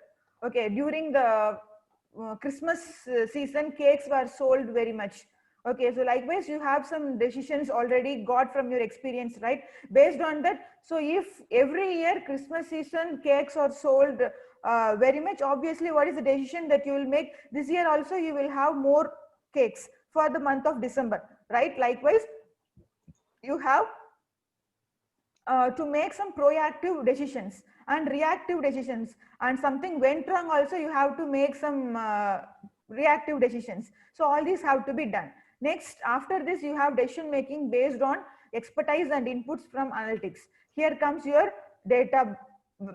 Okay, during the Christmas season, cakes were sold very much. Okay, so likewise, you have some decisions already got from your experience, right? Based on that, so if every year Christmas season cakes are sold very much, obviously, what is the decision that you will make? This year also, you will have more cakes for the month of December, right? Likewise, you have to make some proactive decisions and reactive decisions, and something went wrong also, you have to make some reactive decisions. So all these have to be done. Next, after this, you have decision making based on expertise and inputs from analytics. Here comes your data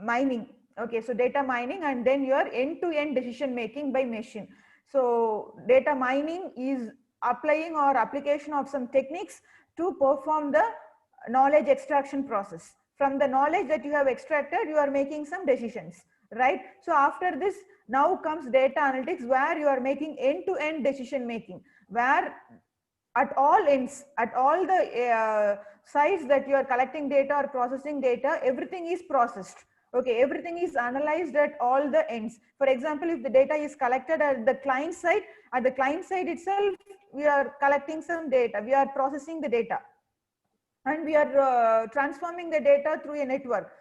mining. Okay, so data mining, and then your end-to-end decision making by machine. So data mining is applying or application of some techniques to perform the knowledge extraction process. From the knowledge that you have extracted, you are making some decisions, right? So after this, now comes data analytics, where you are making end-to-end decision making, where at all ends, at all the sites that you are collecting data or processing data, everything is processed. Okay, everything is analyzed at all the ends. For example, if the data is collected at the client side itself, we are collecting some data, we are processing the data, and we are transforming the data through a network,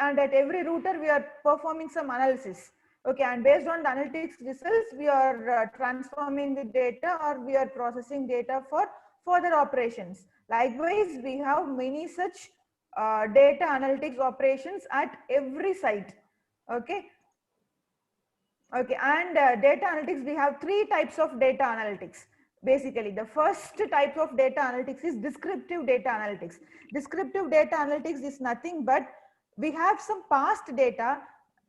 and at every router we are performing some analysis. Okay, and based on the analytics results, we are transforming the data, or we are processing data for further operations. Likewise, we have many such data analytics operations at every site. Okay, and data analytics, we have three types of data analytics. Basically, the first type of data analytics is descriptive data analytics. Descriptive data analytics is nothing but we have some past data,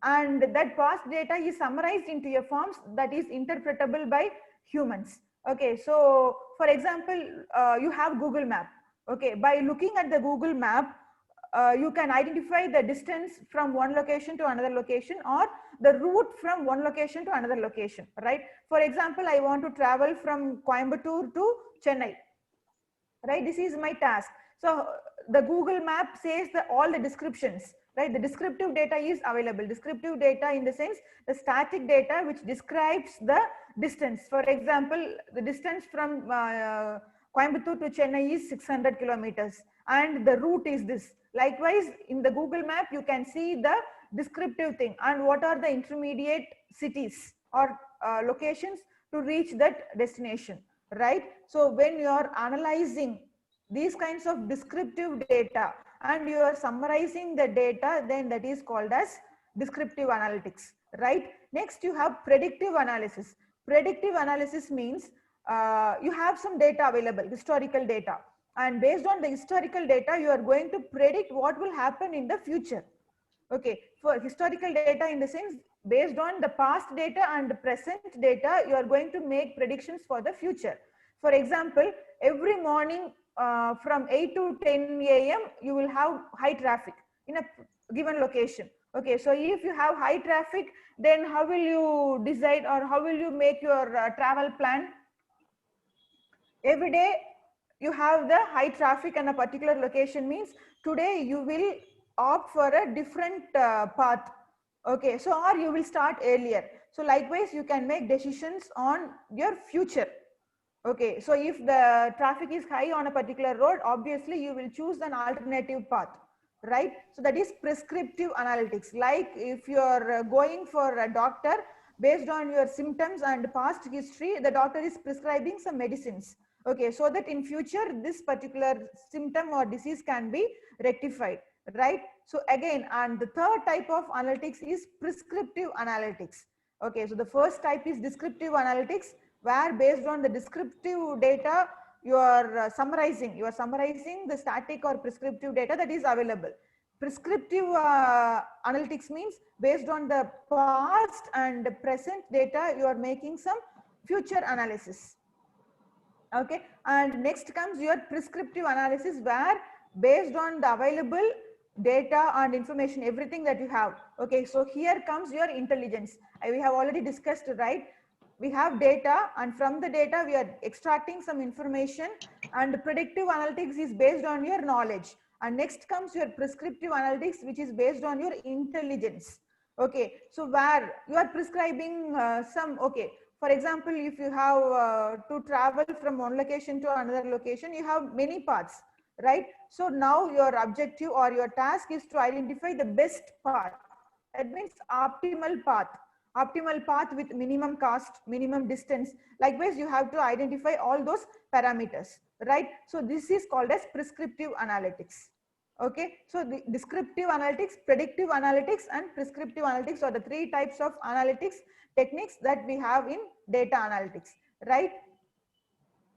and that past data is summarized into a form that is interpretable by humans. Okay, so for example, you have Google Map. Okay, by looking at the Google Map, you can identify the distance from one location to another location, or the route from one location to another location, right? For example, I want to travel from Coimbatore to Chennai, right? This is my task. So the Google Map says that all the descriptions, right? The descriptive data is available. Descriptive data in the sense, the static data which describes the distance. For example, the distance from Coimbatore to Chennai is 600 kilometers, and the route is this. Likewise, in the Google Map, you can see the descriptive thing and what are the intermediate cities or locations to reach that destination, right? So when you are analyzing these kinds of descriptive data and you are summarizing the data, then that is called as descriptive analytics, right? Next, you have predictive analysis. Predictive analysis means you have some data available, historical data, and based on the historical data, you are going to predict what will happen in the future. Okay, for historical data in the sense, based on the past data and the present data, you are going to make predictions for the future. For example, every morning from 8 to 10 a.m., you will have high traffic in a given location. Okay, so if you have high traffic, then how will you decide, or how will you make your travel plan? Every day you have the high traffic in a particular location, means today you will opt for a different path. Okay, so or you will start earlier. So likewise, you can make decisions on your future. Okay, so if the traffic is high on a particular road, obviously you will choose an alternative path, right? So that is prescriptive analytics. Like if you are going for a doctor, based on your symptoms and past history, the doctor is prescribing some medicines. Okay, so that in future this particular symptom or disease can be rectified, right? So again, and the third type of analytics is prescriptive analytics. Okay, so the first type is descriptive analytics, where based on the descriptive data, you are summarizing the static or prescriptive data that is available. Prescriptive analytics means based on the past and present data, you are making some future analysis. Okay, and next comes your prescriptive analysis, where based on the available data and information, everything that you have. Okay, so here comes your intelligence. We have already discussed, right? we have data, and from the data we are extracting some information, and predictive analytics is based on your knowledge. And next comes your prescriptive analytics, which is based on your intelligence. Okay, so where you are prescribing okay, for example, if you have to travel from one location to another location, you have many paths, right? So now your objective or your task is to identify the best path. That means optimal path with minimum cost, minimum distance. Likewise, you have to identify all those parameters, right? So this is called as prescriptive analytics. Okay, so the descriptive analytics, predictive analytics, and prescriptive analytics are the three types of analytics techniques that we have in data analytics, right?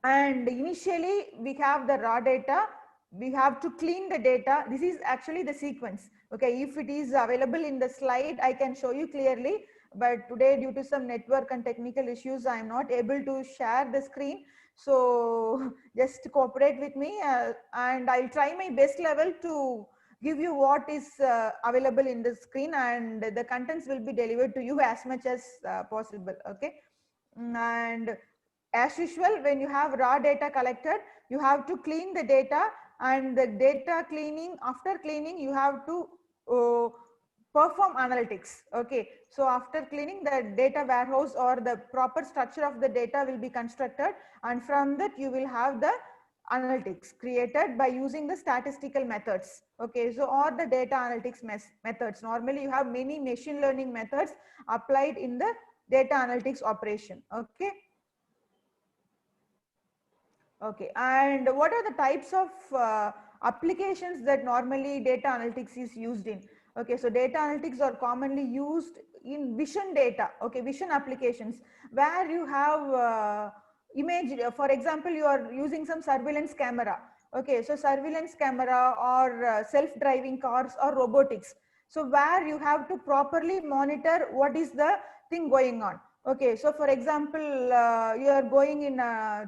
And initially we have the raw data, we have to clean the data. This is actually the sequence. Okay, if it is available in the slide, I can show you clearly, but today due to some network and technical issues, I am not able to share the screen. So just cooperate with me, and I'll try my best level to give you what is available in the screen, and the contents will be delivered to you as much as possible. Okay, and as usual, when you have raw data collected, you have to clean the data, and the data cleaning, after cleaning, you have to perform analytics. Okay, so after cleaning, the data warehouse or the proper structure of the data will be constructed, and from that you will have the analytics created by using the statistical methods. Okay, so or the data analytics methods. Normally you have many machine learning methods applied in the data analytics operation. Okay. Okay, and what are the types of applications that normally data analytics is used in? Okay, so data analytics are commonly used in vision data. Okay, vision applications where you have image. For example, you are using some surveillance camera. Okay, so surveillance camera or self-driving cars or robotics. So where you have to properly monitor what is the thing going on. Okay, so for example, you are going in a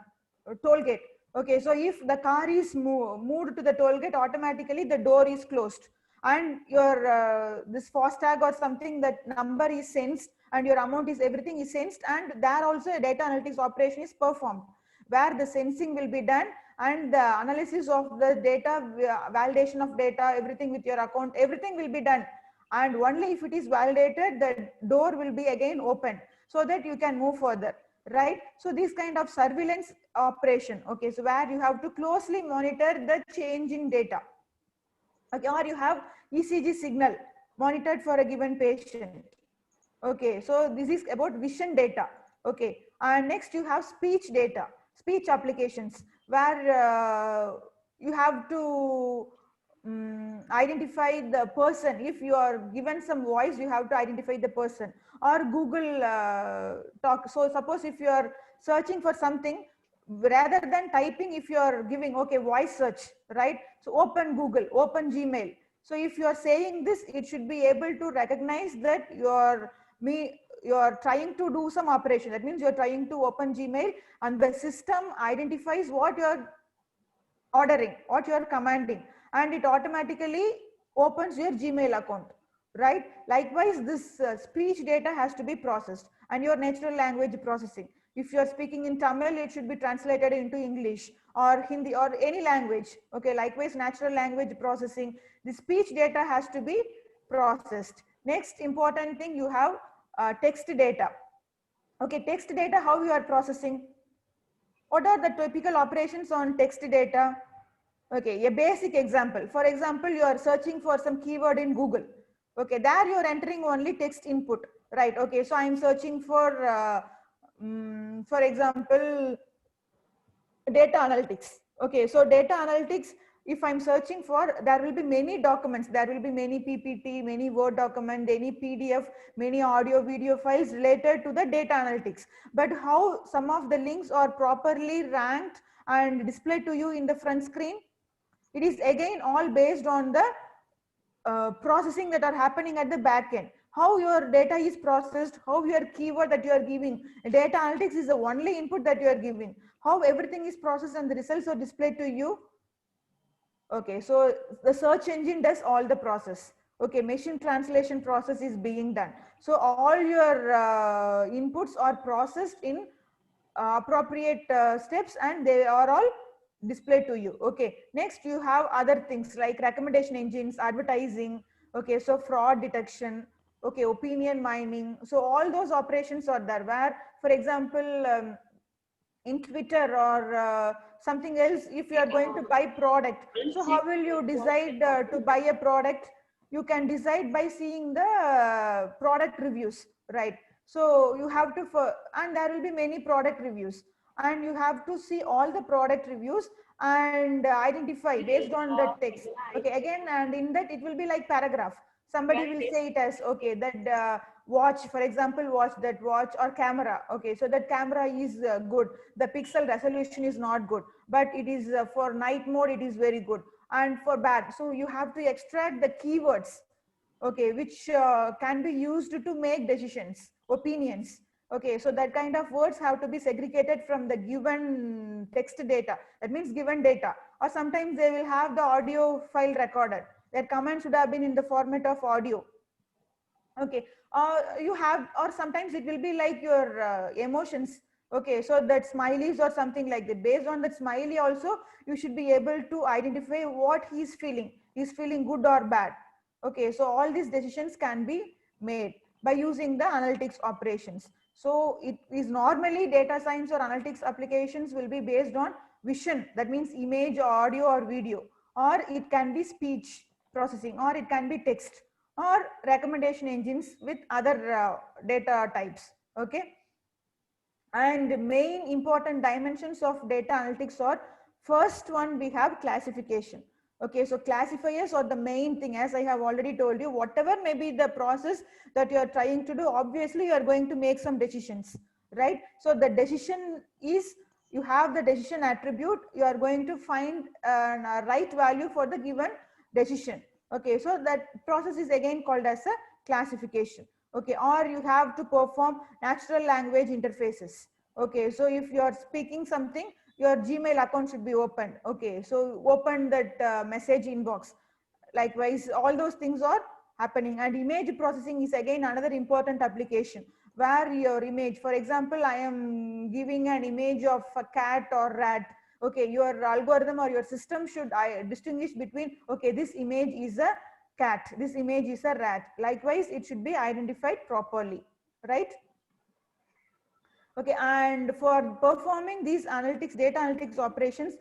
toll gate. Okay, so if the car is moved to the toll gate, automatically the door is closed, and your this FASTag or something, that number is sensed, and your amount is, everything is sensed, and there also a data analytics operation is performed where the sensing will be done, and the analysis of the data, validation of data, everything with your account, everything will be done, and only if it is validated, the door will be again opened so that you can move further, right? So this kind of surveillance operation. Okay, so where you have to closely monitor the change in data. Okay, or you have ECG signal monitored for a given patient. Okay, so this is about vision data. Okay, and next you have speech data, speech applications where you have to identify the person. If you are given some voice, you have to identify the person. Or Google talk. So suppose if you are searching for something, rather than typing, if you are giving, okay, voice search, right? So open Google, open Gmail. So if you are saying this, it should be able to recognize that you are trying to do some operation. That means you are trying to open Gmail, and the system identifies what you are ordering, what you are commanding, and it automatically opens your Gmail account, right? Likewise, this speech data has to be processed, and your natural language processing. If you are speaking in Tamil, it should be translated into English or Hindi or any language. Okay, likewise, natural language processing. The speech data has to be processed. Next important thing, you have text data. Okay, text data, how you are processing? What are the typical operations on text data? Okay, a basic example. For example, you are searching for some keyword in Google. Okay, there you are entering only text input, right? Okay, so I am searching for example, data analytics. Okay, so data analytics, if I'm searching for, there will be many documents, there will be many PPT, many Word document, any PDF, many audio, video files related to the data analytics. But how some of the links are properly ranked and displayed to you in the front screen? It is again all based on the processing that are happening at the back end. How your data is processed, how your keyword that you are giving. Data analytics is the only input that you are giving. How everything is processed and the results are displayed to you. Okay, so the search engine does all the process. Okay, machine translation process is being done. So all your inputs are processed in appropriate steps, and they are all displayed to you. Okay, next you have other things like recommendation engines, advertising. Okay, so fraud detection. Okay, opinion mining. So all those operations are there, where for example in Twitter or something else, if you are going to buy product, so how will you decide to buy a product? You can decide by seeing the product reviews, right? So you have to, and there will be many product reviews, and you have to see all the product reviews and identify based on the text. Okay, again, and in that it will be like paragraph. Somebody will say it as, okay, that watch, for example, watch, that watch or camera. Okay, so that camera is good, the pixel resolution is not good, but it is for night mode it is very good, and for bad. So you have to extract the keywords, okay, which can be used to make decisions, opinions. Okay, so that kind of words have to be segregated from the given text data. That means given data. Or sometimes they will have the audio file recorded. Their comments should have been in the format of audio. Okay, you have, or sometimes it will be like your emotions. Okay, so that smileys or something like that. Based on that smiley also, you should be able to identify what he's feeling. He's feeling good or bad. Okay, so all these decisions can be made by using the analytics operations. So it is normally data science or analytics applications will be based on vision. That means image, audio or video, or it can be speech processing, or it can be text, or recommendation engines with other data types. Okay, and main important dimensions of data analytics are, first one we have classification. Okay, so classifiers are the main thing. As I have already told you, whatever may be the process that you are trying to do, obviously you are going to make some decisions, right? So the decision is, you have the decision attribute, you are going to find a right value for the given decision. Okay, so that process is again called as a classification. Okay, or you have to perform natural language interfaces. Okay, so if you are speaking something, your Gmail account should be opened. Okay, so open that message inbox. Likewise, all those things are happening. And image processing is again another important application, where your image, for example, I am giving an image of a cat or rat. Okay, your algorithm or your system should distinguish between, okay, this image is a cat, this image is a rat. Likewise, it should be identified properly, right? Okay, and for performing these analytics, data analytics operations,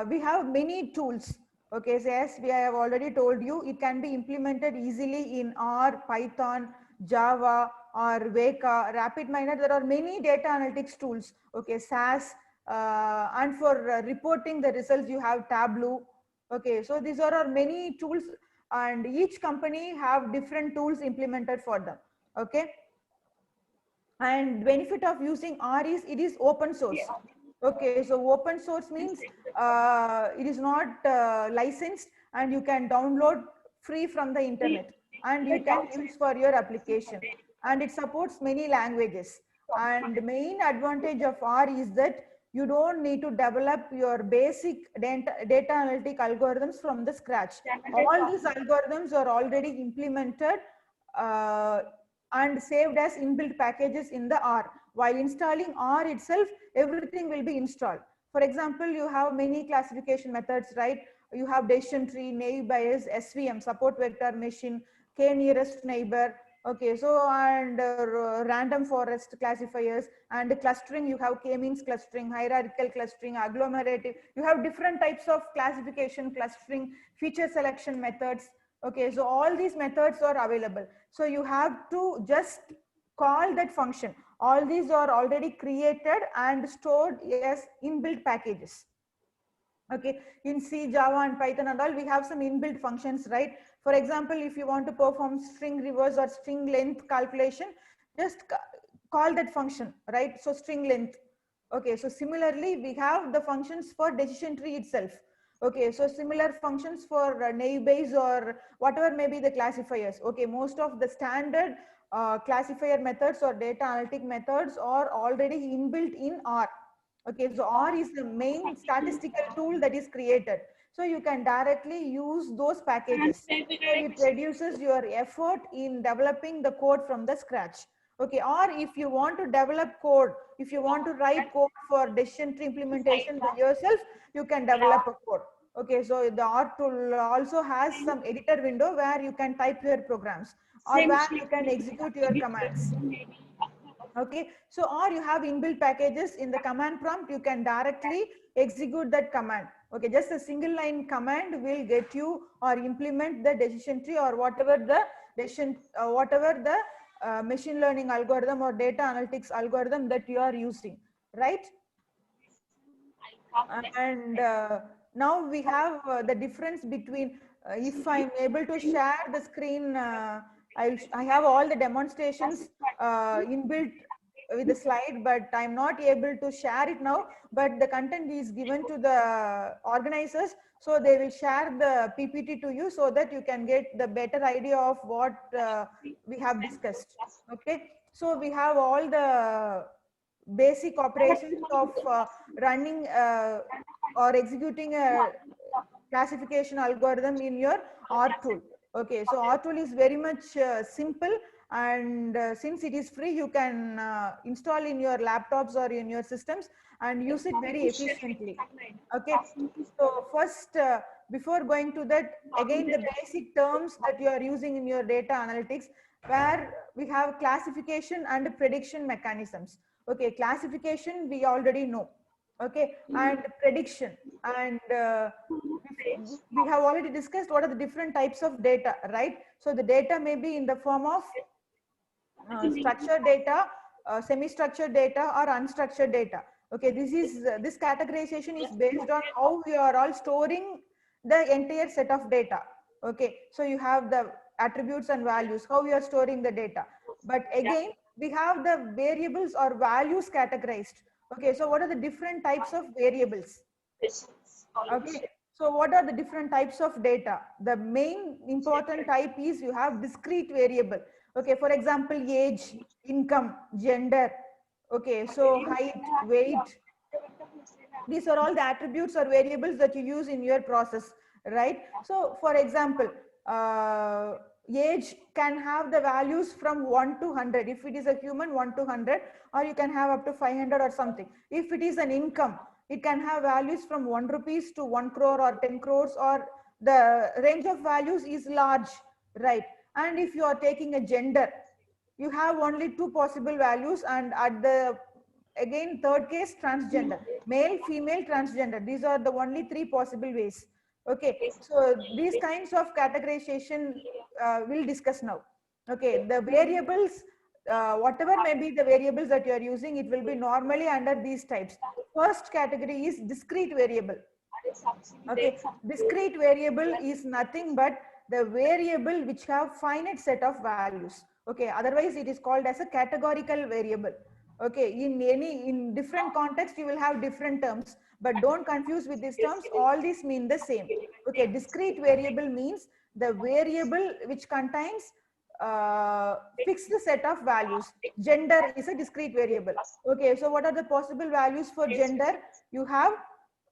we have many tools. Okay, so as we have already told you, it can be implemented easily in R, Python, Java, or Weka, RapidMiner. There are many data analytics tools. Okay, SAS, and for reporting the results, you have Tableau. Okay, so these are many tools, and each company have different tools implemented for them. Okay, and benefit of using R is it is open source. Okay, so open source means it is not licensed, and you can download free from the internet, and you can use for your application, and it supports many languages. And the main advantage of R is that you don't need to develop your basic data analytic algorithms from the scratch. All these algorithms are already implemented and saved as inbuilt packages in the R. While installing R itself, everything will be installed. For example, you have many classification methods, right? You have decision tree, naive Bayes, SVM, support vector machine, k nearest neighbor. Okay, so and random forest classifiers, and clustering, you have k-means clustering, hierarchical clustering, agglomerative. You have different types of classification, clustering, feature selection methods. Okay, so all these methods are available. So you have to just call that function. All these are already created and stored as inbuilt packages. Okay, in C, Java and Python and all, we have some inbuilt functions, right? For example, if you want to perform string reverse or string length calculation, just call that function, right? So string length. Okay, so similarly, we have the functions for decision tree itself. Okay, so similar functions for naive Bayes or whatever may be the classifiers. Okay, most of the standard classifier methods or data analytic methods are already inbuilt in R. Okay, so R is the main statistical tool that is created. So you can directly use those packages. So it reduces your effort in developing the code from the scratch. Okay, or if you want to develop code, if you want to write code for decision tree implementation by yourself, you can develop a code. Okay, so the R tool also has some editor window where you can type your programs or where you can execute your commands. Okay, so or you have inbuilt packages in the command prompt, you can directly execute that command. Okay, just a single line command will get you or implement the decision tree or whatever the decision, whatever the machine learning algorithm or data analytics algorithm that you are using, right? And now we have the difference between if I'm able to share the screen, I have all the demonstrations inbuilt with the slide, but I'm not able to share it now, but the content is given to the organizers, so they will share the PPT to you so that you can get the better idea of what we have discussed. Okay, so we have all the basic operations of running or executing a classification algorithm in your R tool. Okay, so R tool is very much simple, and since it is free, you can install in your laptops or in your systems and use it very efficiently. Okay, so first before going to that, again the basic terms that you are using in your data analytics, where we have classification and prediction mechanisms. Okay, classification we already know. Okay, and prediction, and we have already discussed what are the different types of data, right? So the data may be in the form of structured data, semi-structured data, or unstructured data. Okay, this is this categorization is based on how we are all storing the entire set of data. Okay, so you have the attributes and values, how we are storing the data. But again, we have the variables or values categorized. Okay, so what are the different types of variables? Okay, so what are the different types of data? The main important type is you have discrete variable. Okay, for example, age, income, gender. Okay, so height, weight. These are all the attributes or variables that you use in your process, right? So for example, age can have the values from 1 to 100. If it is a human, 1 to 100, or you can have up to 500 or something. If it is an income, it can have values from 1 rupees to 1 crore or 10 crores, or the range of values is large, right? And if you are taking a gender, you have only 2 possible values, and at the again third case, transgender, male, female, transgender. These are the only 3 possible ways. Okay, so these kinds of categorization we'll discuss now. Okay, the variables, whatever may be the variables that you are using, it will be normally under these types. First category is discrete variable. Okay, discrete variable is nothing but the variable which have finite set of values. Okay, otherwise it is called as a categorical variable. Okay, in different context you will have different terms, but don't confuse with these terms. All these mean the same. Okay, discrete variable means the variable which contains fixed set of values. Gender is a discrete variable. Okay, so what are the possible values for gender? You have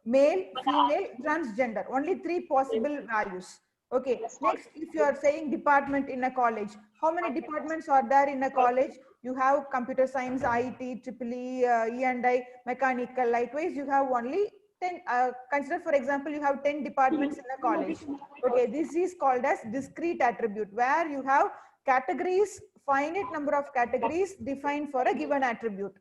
male, female, transgender, only 3 possible values. Okay, next, if you are saying department in a college, how many departments are there in a college? You have computer science, IT, EEE, E&I, mechanical. Likewise, you have only 10, consider for example, you have 10 departments in a college. Okay, this is called as discrete attribute, where you have categories, finite number of categories defined for a given attribute.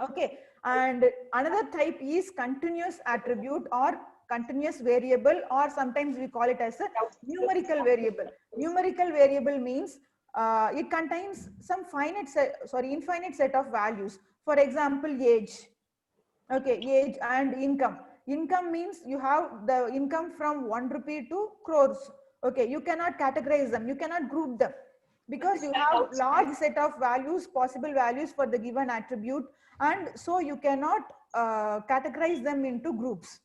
Okay, and another type is continuous attribute or continuous variable, or sometimes we call it as a numerical variable. Numerical variable means it contains some infinite set of values. For example, age. Okay, age and income. Income means you have the income from 1 rupee to crores. Okay, you cannot categorize them, you cannot group them, because you have large set of values, possible values for the given attribute, and so you cannot categorize them into groups.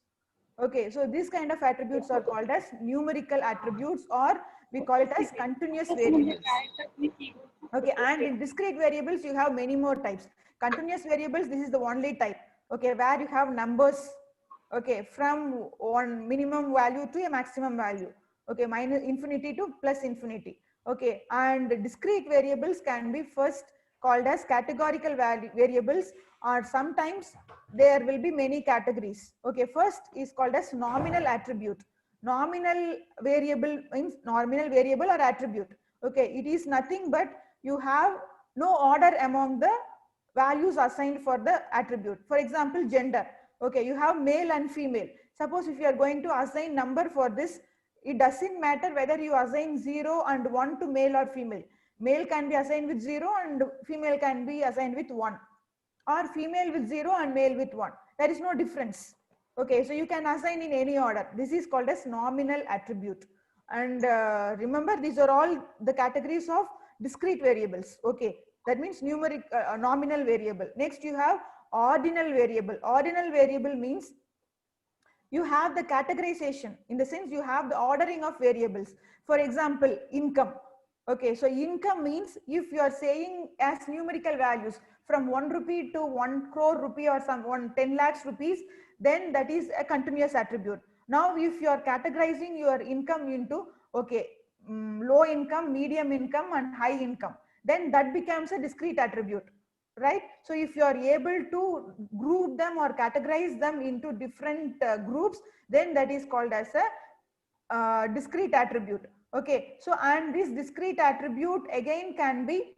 Okay, so these kind of attributes are called as numerical attributes, or we call it as continuous variables. Okay, and in discrete variables you have many more types. Continuous variables, this is the only type. Okay, where you have numbers Okay, from one minimum value to a maximum value. Okay, minus infinity to plus infinity. Okay, and discrete variables can be first called as categorical variables, or sometimes there will be many categories. Okay, first is called as nominal attribute. Nominal variable means nominal variable or attribute. Okay, it is nothing but you have no order among the values assigned for the attribute. For example, gender. Okay, you have male and female. Suppose if you are going to assign number for this, it doesn't matter whether you assign 0 and 1 to male or female. Male can be assigned with 0 and female can be assigned with 1, or female with 0 and male with 1. There is no difference. Okay, so you can assign in any order. This is called as nominal attribute. And remember, these are all the categories of discrete variables. Okay, that means numeric nominal variable. Next you have ordinal variable. Ordinal variable means you have the categorization, in the sense you have the ordering of variables. For example, income. Okay, so income means if you are saying as numerical values from 1 rupee to 1 crore rupee or some 10 lakhs rupees, then that is a continuous attribute. Now if you are categorizing your income into, okay, low income, medium income and high income, then that becomes a discrete attribute, right? So if you are able to group them or categorize them into different groups, then that is called as a discrete attribute. Okay, so and this discrete attribute again can be,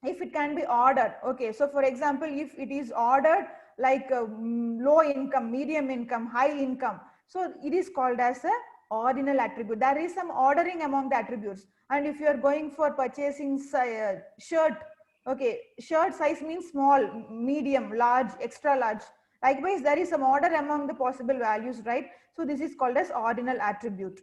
if it can be ordered. Okay, so for example, if it is ordered like low income, medium income, high income, so it is called as a ordinal attribute. There is some ordering among the attributes. And if you are going for purchasing shirt, okay, shirt size means small, medium, large, extra large. Likewise, there is some order among the possible values, right? So this is called as ordinal attribute.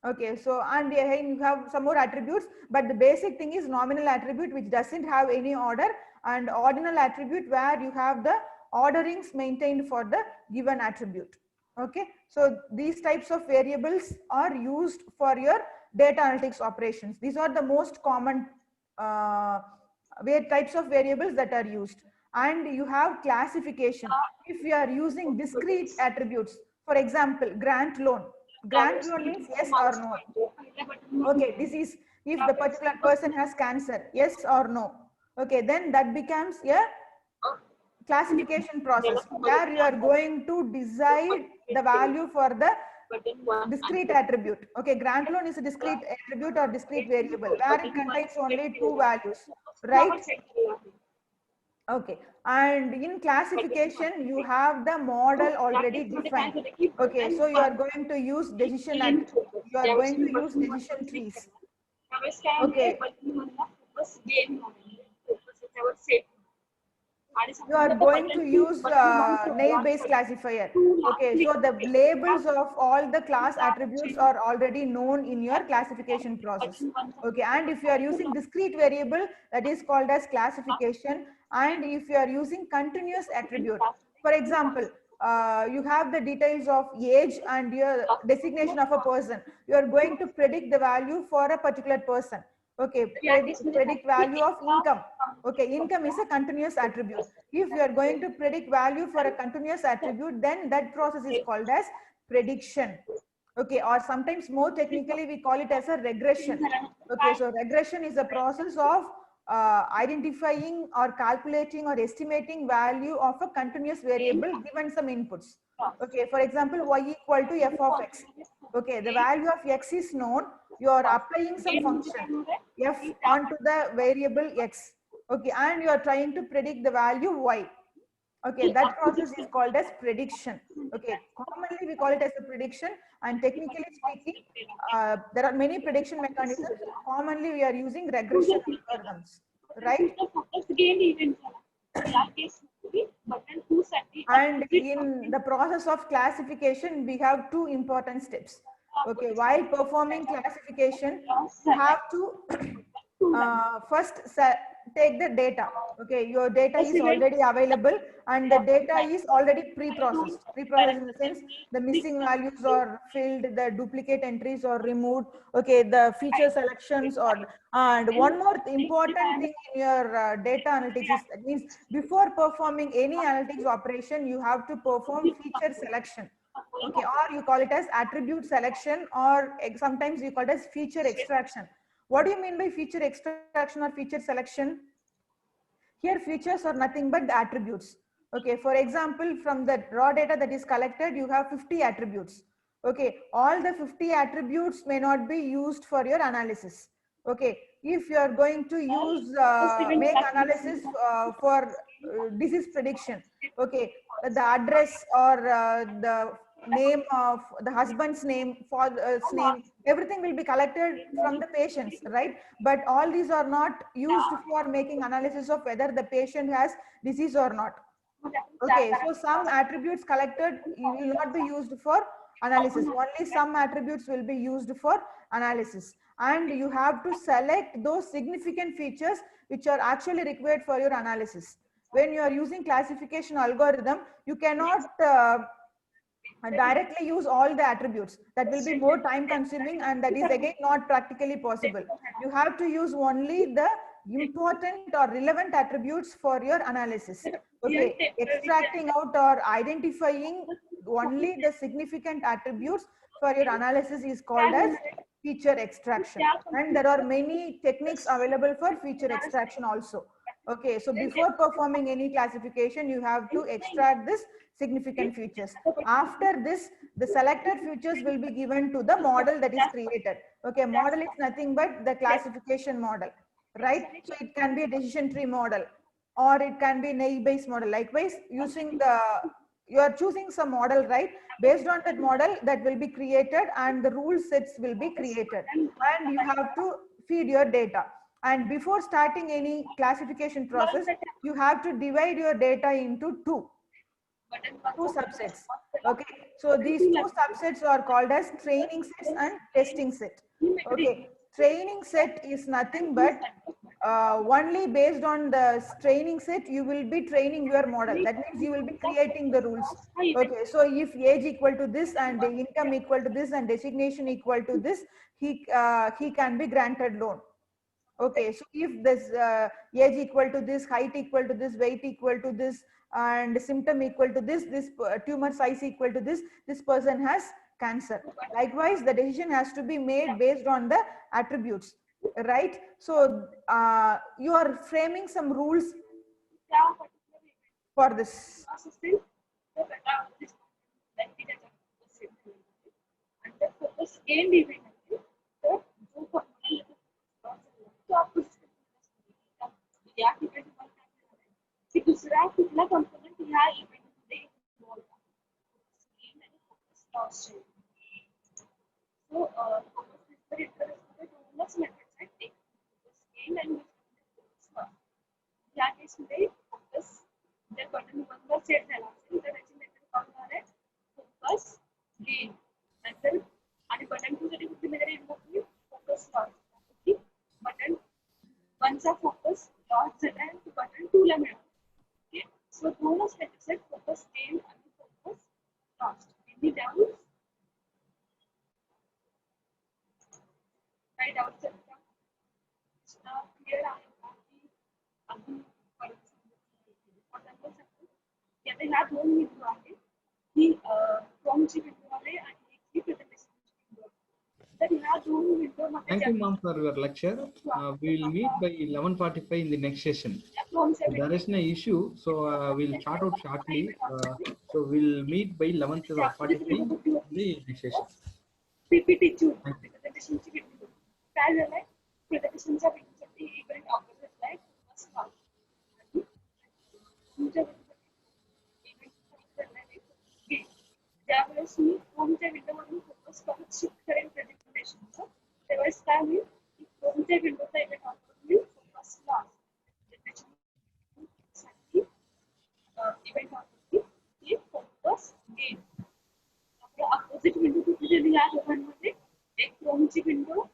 Okay, so and again you have some more attributes, but the basic thing is nominal attribute, which doesn't have any order, and ordinal attribute where you have the orderings maintained for the given attribute. Okay, so these types of variables are used for your data analytics operations. These are the most common types of variables that are used. And you have classification. If you are using discrete attributes, for example, grant loan. Grant loan means yes or no. Okay, this is if the particular person has cancer, yes or no. Okay, then that becomes a classification process where you are going to decide the value for the discrete attribute. Okay, grant loan is a discrete attribute or discrete variable where it contains only 2 values, right? Okay, and in classification you have the model already defined. Okay, so you are going to use decision trees. Okay, you are going to use naive-based classifier. Okay, so the labels of all the class attributes are already known in your classification process. Okay, and if you are using discrete variable, that is called as classification. And if you are using continuous attribute, for example, you have the details of age and your designation of a person. You are going to predict the value for a particular person. Okay, predict value of income. Okay, income is a continuous attribute. If you are going to predict value for a continuous attribute, then that process is called as prediction. Okay, or sometimes more technically we call it as a regression. Okay, so regression is a process of identifying or calculating or estimating value of a continuous variable given some inputs. Okay, for example, y equal to f of x. Okay, the value of x is known. You are applying some function f onto the variable x. Okay, and you are trying to predict the value y. Okay, that process is called as prediction. Okay, commonly we call it as a prediction, and technically speaking, there are many prediction mechanisms. Commonly we are using regression algorithms, right? And in the process of classification, we have 2 important steps. Okay, while performing classification, you have to first take the data. Okay, your data is already available and the data is already pre-processed. Pre-processed in the sense the missing values are filled, the duplicate entries are removed. Okay, the feature selections or, and one more important thing in your data analytics is, that means before performing any analytics operation, you have to perform feature selection. Okay, or you call it as attribute selection, or sometimes you call it as feature extraction. What do you mean by feature extraction or feature selection? Here features are nothing but the attributes. Okay, for example, from the raw data that is collected, you have 50 attributes. Okay, all the 50 attributes may not be used for your analysis. Okay, if you are going to use make analysis for disease prediction, okay, the address or the name of the husband's name, father's name, everything will be collected from the patients, right? But all these are not used for making analysis of whether the patient has disease or not. Okay, so some attributes collected will not be used for analysis. Only some attributes will be used for analysis. And you have to select those significant features which are actually required for your analysis. When you are using classification algorithm, you cannot directly use all the attributes. That will be more time consuming, and that is again not practically possible. You have to use only the important or relevant attributes for your analysis. Okay, extracting out or identifying only the significant attributes for your analysis is called as feature extraction, and there are many techniques available for feature extraction also. Okay, so before performing any classification, you have to extract this significant features. After this, the selected features will be given to the model that is created. Okay, model is nothing but the classification model, right? So it can be a decision tree model, or it can be naive Bayes model. Likewise, using the, you are choosing some model, right? Based on that model, that will be created and the rule sets will be created, and you have to feed your data. And before starting any classification process, you have to divide your data into two subsets. Okay, so these two subsets are called as training sets and testing set. Okay, training set is nothing but only based on the training set you will be training your model. That means you will be creating the rules. Okay, so if age equal to this and the income equal to this and designation equal to this, he can be granted loan. Okay, so if this age equal to this, height equal to this, weight equal to this, and symptom equal to this, tumor size equal to this person has cancer. Likewise, the decision has to be made based on the attributes, right? So you are framing some rules for this. की दुसरा कुठला component ह्या event मध्ये involve आहे. सो दोनच methods आहेत, एक gain आणि या केस मध्ये फोकस जर बटन 1 वर सेट झाला असेल तर त्याची मेथड काय होणार आहे, फोकस गेन. नंतर आणि बटन 2 साठी कुठली मेथड इन्व्हॉल्व होईल, फोकस लॉस. ओके, बटन 1 चा फोकस लॉस झाला आहे तो बटन 2 ला मिळाला. ओके, सो दोनच मेथड्स आहेत, फोकस गेन आणि फोकस लॉस. Any doubts? काही डाउट्स आहेत का? क्लिअर आहे का की अजून परत सांगतो की आता ह्या दोन विंडो आहेत, ही फॉर्मची विंडो आहे आणि एक ही प्रेझेंटेशनची विंडो आहे. तर ह्या दोन विंडो मध्ये Thank you, ma'am, for your lecture. We will meet by 11:45 in the next session. There is no issue, so we'll start out shortly. So we'll meet by 11:45 in the next session. पीपीटीची प्रेझेंटेशनची window काय झालंय, प्रेझेंटेशनच्या विंडोसाठी event offer झालाय first call आणि तुमच्या event झालाय की ज्यावेळेस मी फॉर्मच्या विंडोमधून फोकस करून शिफ्ट करेन प्रेझेंटेशनचं, त्यावेळेस काय होईल की फॉर्मच्या विंडोचा इव्हेंट ऑफर होईल फोकस लॉस. प्रेझेंटेशनसाठी इव्हेंट ऑफर होईल फोकस गेन. अपोजिट विंडो कुठे दिली या दोघांमध्ये, एक फॉर्मची विंडो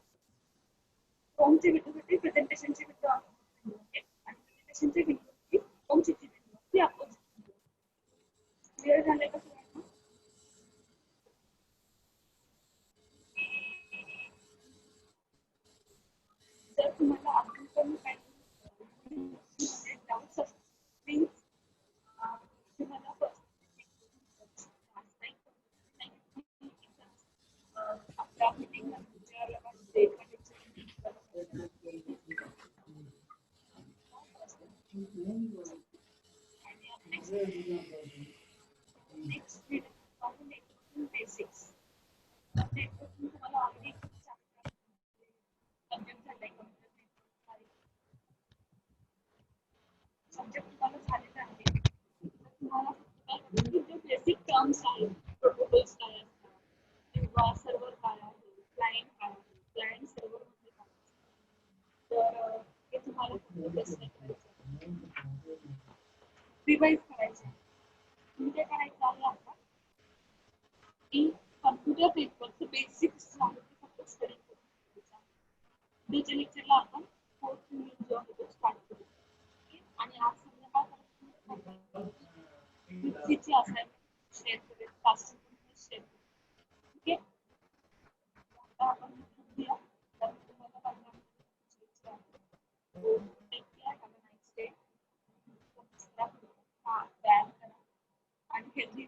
साठी प्रेझेंटेशनची विंडो आणि इलेक्शनच्या विनंती ओमचिची विनंती आपण क्लिअर झाले का सगळ्यांना? जर तुम्हाला अजून पण काही डाऊट्स असतील तुम्हाला आपल्या मीटिंग नेक्स्ट बेसिक्स नेटवर्किंग तुम्हाला ऑलरेडी सब्जेक्ट झालाय सब्जेक्ट तुम्हाला झालेला आहे तुम्हाला जे बेसिक टर्म्स आहेत प्रोटोकॉल्स काय असतात किंवा सर्व्हर काय आहे क्लायंट काय आहे क्लायंट सर्व्हर मध्ये काय तर हे तुम्हाला रिवाइज करायचं तुम्ही काय करायचं आहे आता की कम्प्युटर नेटवर्कचे बेसिक्स आहे ते फक्त स्टडी करायचं पुढच्या लेक्चरला आपण फोर्थ युनिट जो आहे तो स्टार्ट करू आणि आज संध्याकाळ ची असाइनमेंट शेअर करेल कास्टिंग शेअर करेल ओके आता आपण बघूया तर तुम्हाला पाहिजे take care have a nice day हा तयार करा आणि हेल्दी